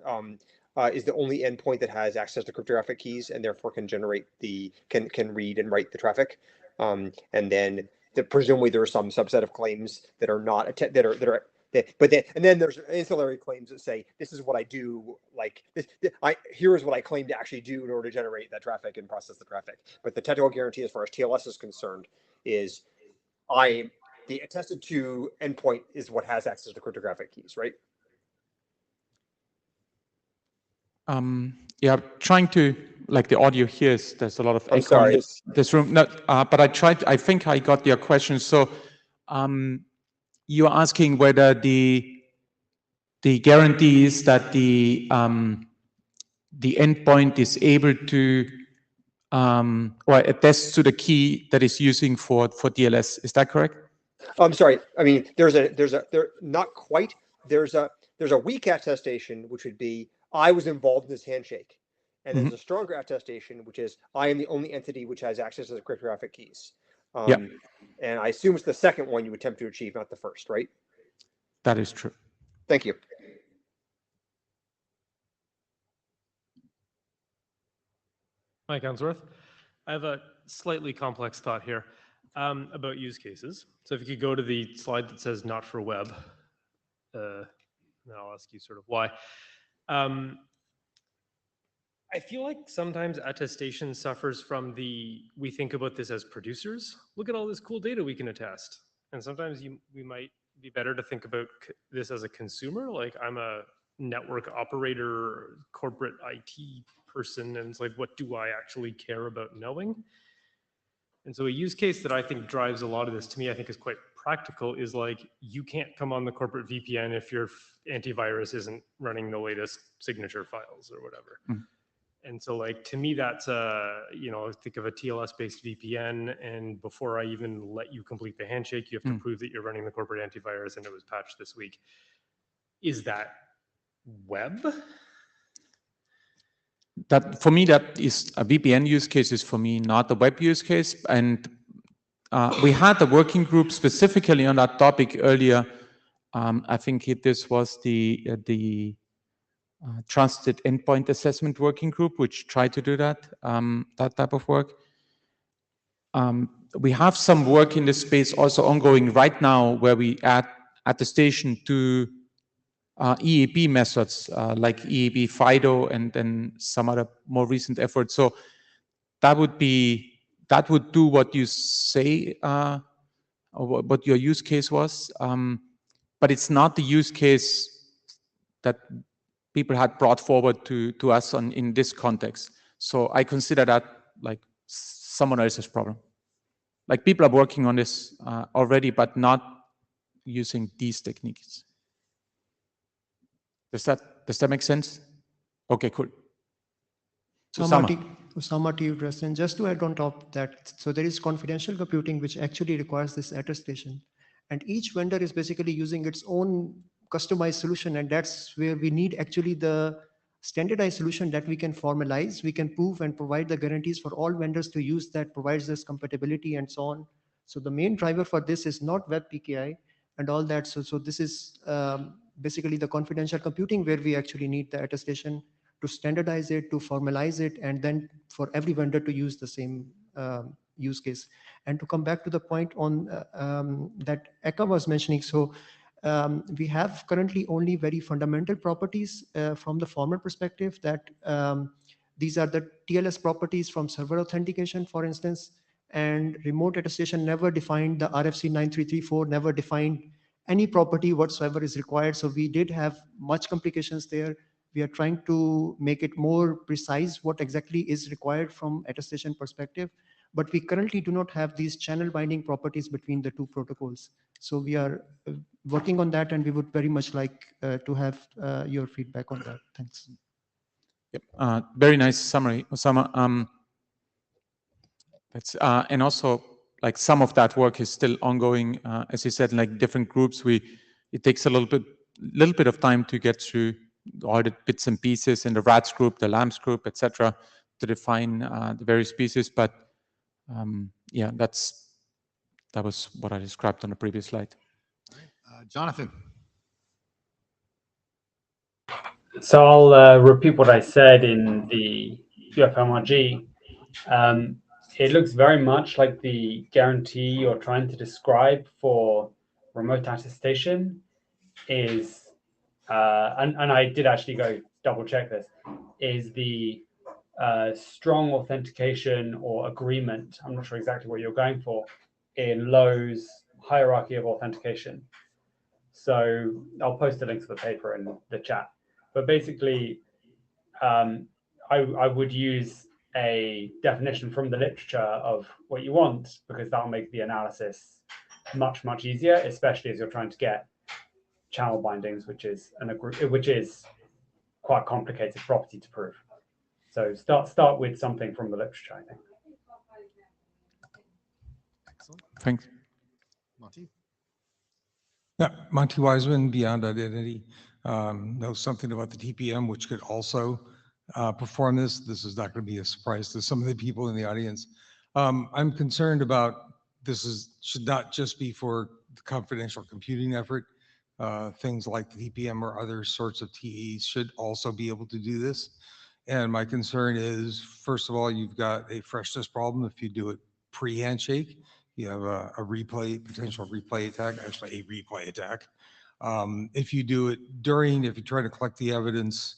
is the only endpoint that has access to cryptographic keys and therefore can generate can read and write the traffic. And then presumably there are some subset of claims that are not and then there's ancillary claims that say this is what I do, like here is what I claim to actually do in order to generate that traffic and process the traffic. But the technical guarantee as far as TLS is concerned is the attested to endpoint is what has access to cryptographic keys, right? Yeah, trying to, like the audio here is, there's a lot of I'm echo sorry. in this room. No, but I think I got your question. So you're asking whether the guarantee is that the endpoint is able to or attests to the key that is using for TLS. Is that correct? I'm sorry. I mean, there's not quite. There's a weak attestation, which would be I was involved in this handshake, and there's a stronger attestation, which is I am the only entity which has access to the cryptographic keys. And I assume it's the second one you attempt to achieve, not the first, right? That is true. Thank you. Mike Unsworth. I have a slightly complex thought here about use cases. So if you could go to the slide that says not for web, then I'll ask you sort of why. I feel like sometimes attestation suffers from we think about this as producers. Look at all this cool data we can attest. And sometimes we might be better to think about this as a consumer. Like I'm a network operator, corporate IT person, and it's like, what do I actually care about knowing? And so a use case that I think drives a lot of this, to me, I think is quite practical, is like, you can't come on the corporate VPN if your antivirus isn't running the latest signature files or whatever. And so like, to me, that's think of a TLS based VPN, and before I even let you complete the handshake, you have to prove that you're running the corporate antivirus and it was patched this week. Is that web? That for me, that is a VPN use case is for me not a web use case. And we had a working group specifically on that topic earlier. I think this was the Trusted Endpoint Assessment Working Group, which tried to do that type of work. We have some work in this space also ongoing right now, where we add attestation to EAP methods like EAP FIDO and then some other more recent efforts. So that would do what you say, or what your use case was, but it's not the use case that people had brought forward to us in this context. So I consider that like someone else's problem. Like people are working on this already, but not using these techniques. Does that make sense? Okay, cool. Usama to you, Dresden. Just to add on top of that, so there is confidential computing which actually requires this attestation, and each vendor is basically using its own customized solution, and that's where we need actually the standardized solution that we can formalize, we can prove and provide the guarantees for all vendors to use that provides this compatibility and so on. So the main driver for this is not web PKI and all that. So this is basically the confidential computing where we actually need the attestation to standardize it, to formalize it, and then for every vendor to use the same use case. And to come back to the point on that Eka was mentioning, so we have currently only very fundamental properties from the former perspective, that these are the TLS properties from server authentication, for instance, and remote attestation never defined, the RFC 9334 never defined any property whatsoever is required. So we did have much complications there. We are trying to make it more precise what exactly is required from attestation perspective, but we currently do not have these channel binding properties between the two protocols. So we are working on that, and we would very much like to have your feedback on that. Thanks. Yep. Very nice summary, Osama. And also, like, some of that work is still ongoing. As you said, like different groups, it takes a little bit of time to get through all the bits and pieces in the RATS group, the LAMPS group, etc., to define the various pieces. But yeah, that was what I described on the previous slide. Jonathan. So I'll repeat what I said in the UFMRG. It looks very much like the guarantee you're trying to describe for remote attestation is, and I did actually go double check this, is the strong authentication or agreement. I'm not sure exactly what you're going for in Lowe's hierarchy of authentication. So I'll post a link to the paper in the chat. But basically, I would use a definition from the literature of what you want, because that'll make the analysis much, much easier, especially as you're trying to get channel bindings, which is quite a complicated property to prove. So start with something from the literature, I think. Excellent. Thanks. Monty. Yeah, Monty Wiseman, Beyond Identity, knows something about the TPM, which could also perform this. This is not going to be a surprise to some of the people in the audience. I'm concerned about should not just be for the confidential computing effort. Things like the TPM or other sorts of TEs should also be able to do this. And my concern is, first of all, you've got a freshness problem if you do it pre-handshake. You have a potential replay attack, actually a replay attack. If you do it if you try to collect the evidence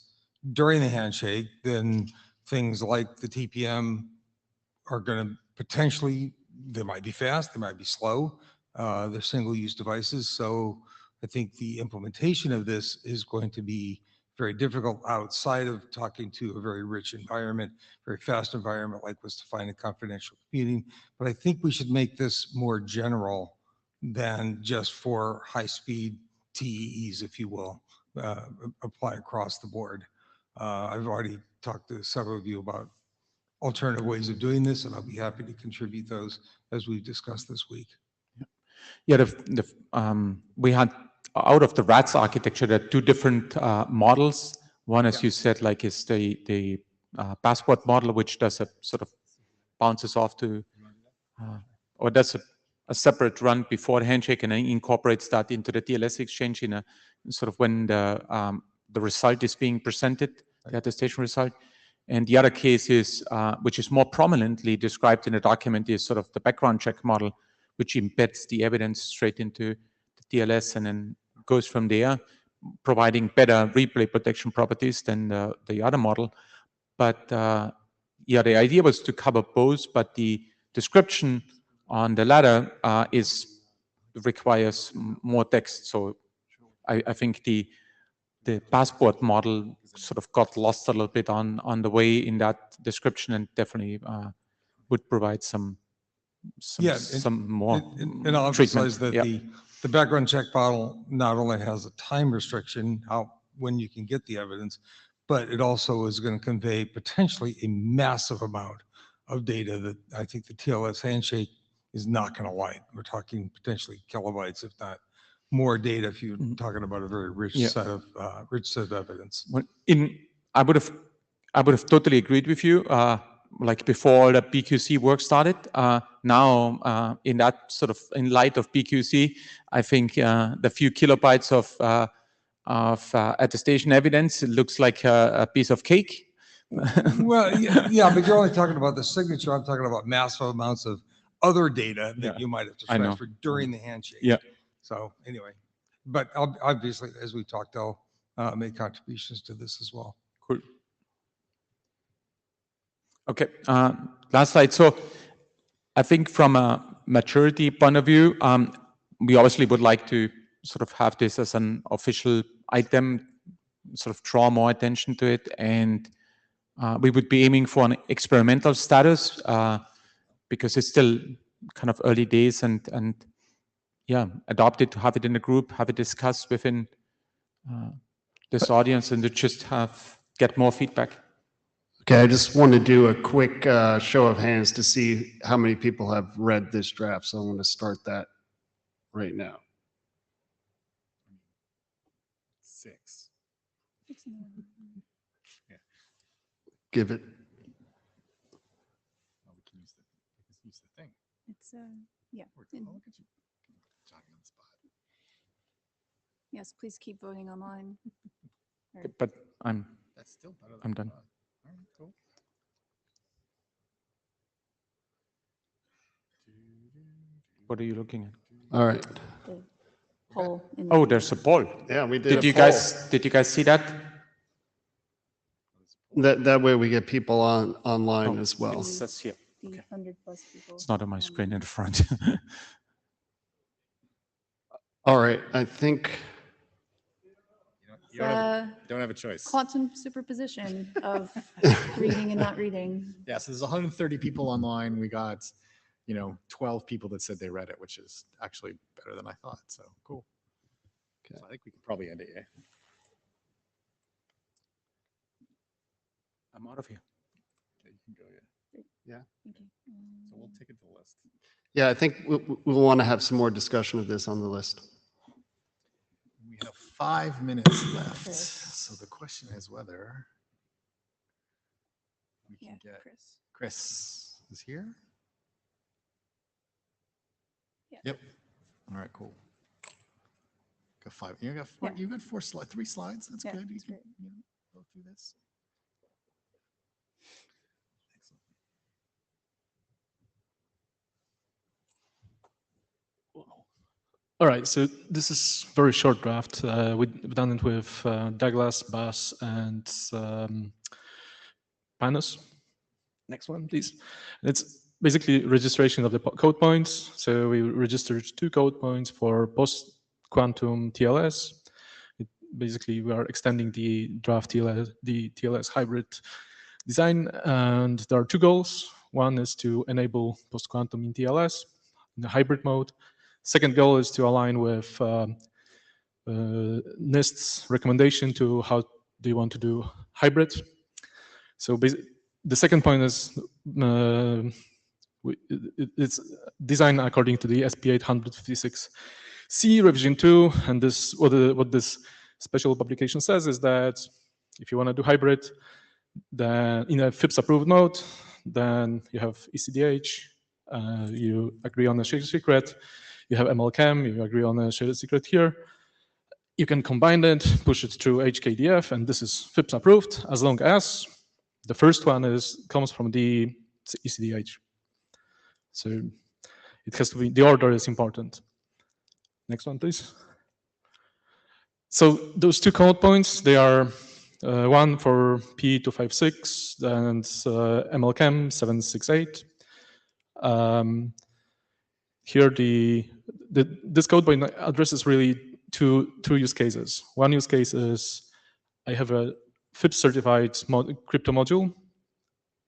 during the handshake, then things like the TPM are going to potentially, they might be fast, they might be slow. They're single-use devices. So I think the implementation of this is going to be very difficult outside of talking to a very rich environment, very fast environment like was defined in confidential computing. But I think we should make this more general than just for high-speed TEEs, if you will, apply across the board. I've already talked to several of you about alternative ways of doing this, and I'll be happy to contribute those as we've discussed this week. Yeah, we had out of the RATS architecture, there are two different models. One, as you said, like is the passport model, which does a sort of bounces off to, or does a separate run before the handshake and then incorporates that into the TLS exchange in a sort of when the result is being presented, the attestation result. And the other case is, which is more prominently described in the document, is sort of the background check model, which embeds the evidence straight into the TLS and then goes from there, providing better replay protection properties than the other model. But yeah, the idea was to cover both, but the description on the latter requires more text. So I think the passport model sort of got lost a little bit on the way in that description, and definitely would provide some more and I'll emphasize that yeah. the background check model not only has a time restriction, when you can get the evidence, but it also is going to convey potentially a massive amount of data that I think the TLS handshake is not going to like. We're talking potentially kilobytes, if not more data, if you're talking about a very rich set of evidence. I would have totally agreed with you. Like before the BQC work started. Now, in light of BQC, I think the few kilobytes of attestation evidence, it looks like a piece of cake. Well, yeah, but you're only talking about the signature. I'm talking about massive amounts of other data that you might have to transfer during the handshake. Yeah. So anyway, but obviously, as we talked, I'll make contributions to this as well. Cool. Okay, last slide. So I think from a maturity point of view, we obviously would like to sort of have this as an official item, sort of draw more attention to it. And we would be aiming for an experimental status because it's still kind of early days and yeah, adopt it, to have it in a group, have it discussed within this audience, and to just get more feedback. Okay, I just want to do a quick show of hands to see how many people have read this draft. So I'm going to start that right now. 6. Yeah. Give it. Oh, we can use the thing. It's yeah. Oh, look at you. Johnny on the spot. Yes, please keep voting online. Or- But I'm That's still better I'm done. All right, cool. What are you looking at? All right. the poll in Oh, the- there's a poll. Yeah, we did Did a you poll. guys see that? That way we get people online as well. It says here. the Okay. 100+ people. It's not on my screen in the front. All right, I think, You don't have a choice. Quantum superposition of reading and not reading. Yeah, so there's 130 people online. We got, 12 people that said they read it, which is actually better than I thought. So cool. Okay. So I think we can probably end it. Yeah. I'm out of here. Okay, you can go. Yeah. yeah. Okay. So we'll take it to the list. Yeah, I think we'll want to have some more discussion of this on the list. We have 5 minutes left. So the question is whether we can get Chris is here. Yeah. Yep. All right, cool. Got 5. You got 4, you got 3 slides. That's Yeah, good. You that's can great. go through this. All right, so this is very short draft. We've done it with Douglas, Bas, and Panos. Next one, please. It's basically registration of the code points. So we registered 2 code points for post-quantum TLS. Basically, we are extending the draft TLS, the TLS hybrid design, and there are 2 goals. One is to enable post-quantum in TLS in the hybrid mode. Second goal is to align with NIST's recommendation to how do you want to do hybrid. So the second point is it's designed according to the SP 856C revision 2, and this what this special publication says is that if you want to do hybrid, then in a FIPS approved mode, then you have ECDH, you agree on a shared secret. You have MLChem, you agree on a shared secret here. You can combine it, push it through HKDF, and this is FIPS approved as long as the first one comes from the ECDH. So it has to be, the order is important. Next one, please. So those 2 code points, they are one for P256 and MLChem 768. Here, this code point addresses really two use cases. One use case is I have a FIPS certified crypto module,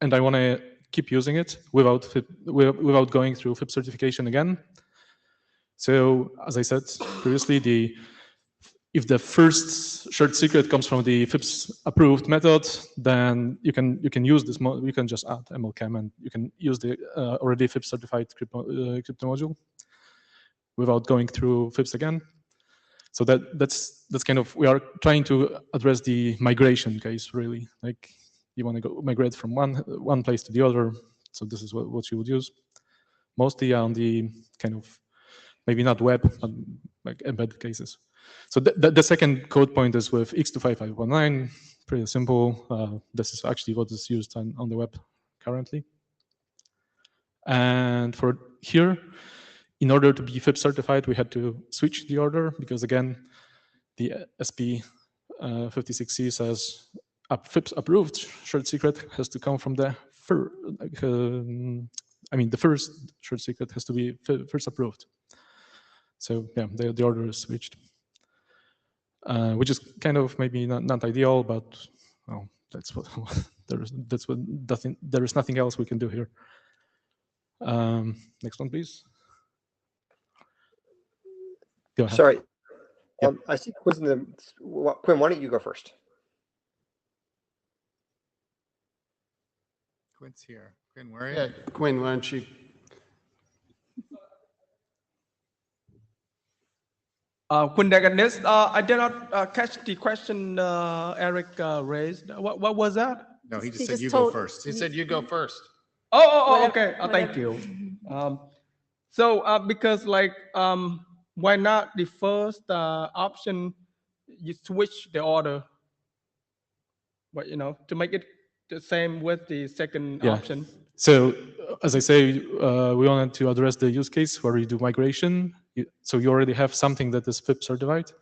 and I want to keep using it without going through FIPS certification again. So, as I said previously, if the first shared secret comes from the FIPS approved method, then you can use this. You can just add MLChem, and you can use the already FIPS certified crypto module without going through FIPS again. So that's kind of, we are trying to address the migration case, really. Like you want to migrate from one place to the other. So this is what you would use, mostly on the kind of maybe not web, but like embedded cases. So the second code point is with X25519, pretty simple. This is actually what is used on the web currently. And for here, in order to be FIPS certified, we had to switch the order because again, the SP 56C says FIPS approved shared secret has to come from the the first shared secret has to be first approved. So yeah, the order is switched, which is kind of maybe not ideal, but well, that's what there is nothing else we can do here. Next one, please. Go ahead. Sorry. Yep. I see Quinn's in the. Quinn, why don't you go first? Quinn's here. Quinn, where are you? Yeah, Quinn, why don't you? Quinn Daganis, I did not catch the question Eric raised. What was that? No, he just said you go first. He said you go first. Oh, okay. Thank you. So because like why not the first option, you switch the order, but to make it the same with the second Yeah. option. So as I say, we wanted to address the use case where you do migration. So you already have something that is FIP certified,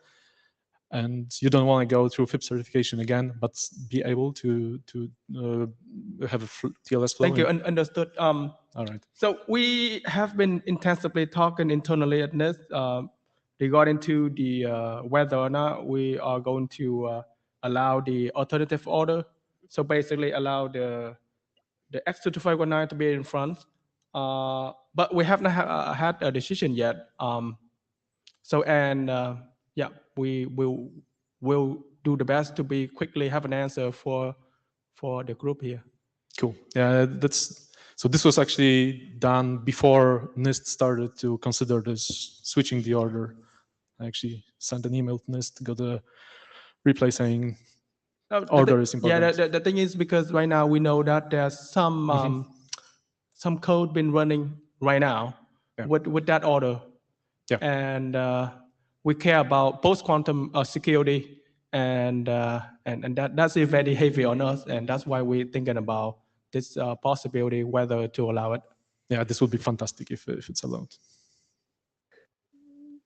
and you don't want to go through FIP certification again, but be able to have a TLS flow. Thank you. Understood. All right. So we have been intensively talking internally at NIST regarding to the whether or not we are going to allow the alternative order. So basically allow the X2519 to be in front. But we haven't had a decision yet. Yeah, we will do the best to be quickly have an answer for the group here. Cool. Yeah, so this was actually done before NIST started to consider this switching the order. I actually sent an email to NIST, got a reply saying order is important. Yeah, the thing is, because right now we know that there's some code been running right now with that order. Yeah. And we care about post-quantum security, and that's very heavy on us, and that's why we're thinking about this possibility whether to allow it. Yeah, this would be fantastic if it's allowed.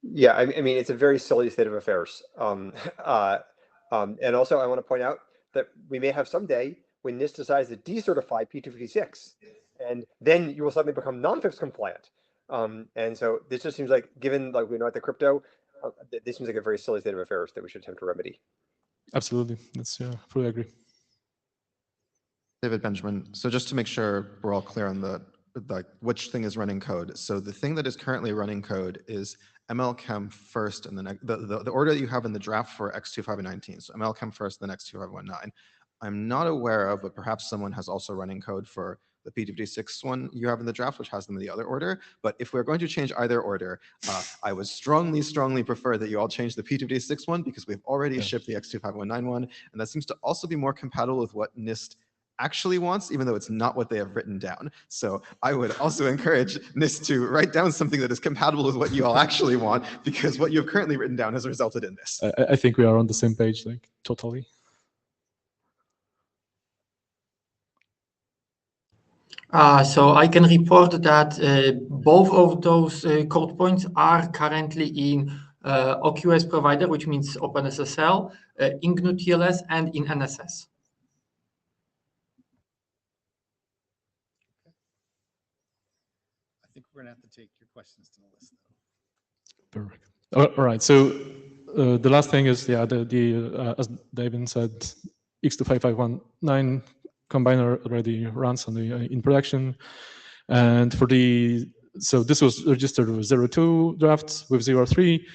Yeah, I mean, it's a very silly state of affairs. And also, I want to point out that we may have someday when NIST decides to decertify P256, and then you will suddenly become non-FIPS compliant. And so this just seems like, given like we know at the crypto, this seems like a very silly state of affairs that we should attempt to remedy. Absolutely, that's fully agree. David Benjamin. So just to make sure we're all clear on which thing is running code. So the thing that is currently running code is MLChem first, and the order that you have in the draft for X2519. So MLChem first, then X2519. I'm not aware of, but perhaps someone has also running code for the P256 one you have in the draft, which has them in the other order. But if we're going to change either order, I would strongly prefer that you all change the P256 one, because we've already shipped the X25191, and that seems to also be more compatible with what NIST actually wants, even though it's not what they have written down. So I would also encourage NIST to write down something that is compatible with what you all actually want, because what you have currently written down has resulted in this. I think we are on the same page, like totally. So I can report that both of those code points are currently in OQS provider, which means OpenSSL, in GNU TLS, and in NSS. I think we're going to have to take your questions to the list, though. Perfect. All right. So the last thing is, as David said, X25519 combiner already runs on in production, and so this was registered with 02 drafts. With 03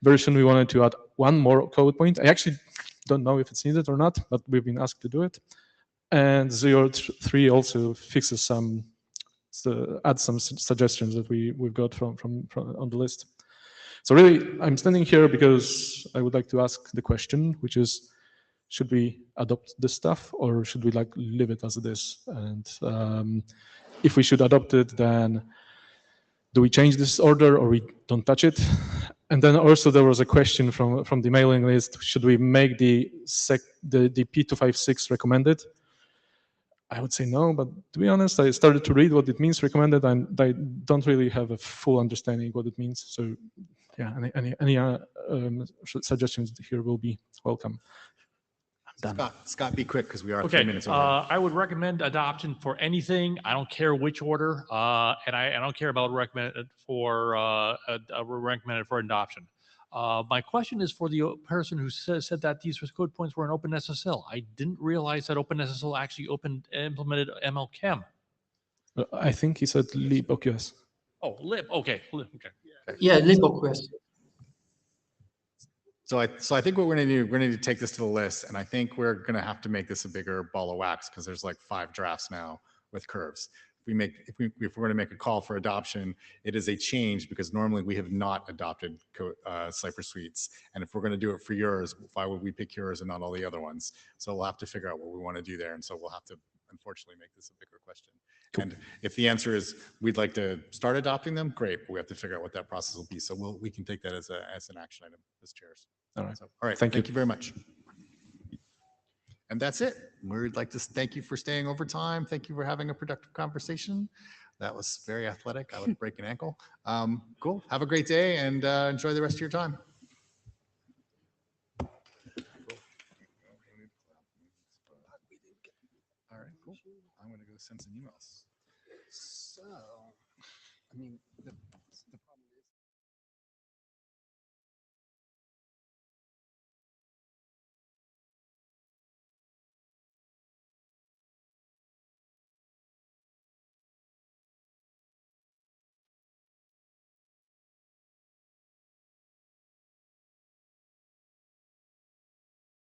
version, we wanted to add one more code point. I actually don't know if it's needed or not, but we've been asked to do it. And 03 also fixes adds some suggestions that we've got from on the list. So really, I'm standing here because I would like to ask the question, which is, should we adopt this stuff, or should we leave it as it is? And if we should adopt it, then do we change this order, or we don't touch it? And then also there was a question from the mailing list: should we make the P256 recommended? I would say no, but to be honest, I started to read what it means recommended, and I don't really have a full understanding what it means. So yeah, any suggestions here will be welcome. Scott, be quick, because we are 3 Okay, minutes over. I would recommend adoption for anything. I don't care which order, and I don't care about recommended for adoption. My question is for the person who said that these code points were in OpenSSL. I didn't realize that OpenSSL actually implemented MLChem. I think he said libOQS. Oh, lib. Okay. Okay. Yeah, libOQS. So I think what we're going to do, we're going to take this to the list, and I think we're going to have to make this a bigger ball of wax, because there's like 5 drafts now with curves. If we're going to make a call for adoption, it is a change, because normally we have not adopted Cypher suites, and if we're going to do it for yours, why would we pick yours and not all the other ones? So we'll have to figure out what we want to do there, and so we'll have to unfortunately make this a bigger question. And if the answer is we'd like to start adopting them, great, but we have to figure out what that process will be. So we can take that as an action item as chairs. All right. So, all right. Thank you. Thank you very much. And that's it. We'd like to thank you for staying over time. Thank you for having a productive conversation. That was very athletic. I would break an ankle. Cool. Have a great day and enjoy the rest of your time. All right, cool. I'm going to go send some emails. So, I mean,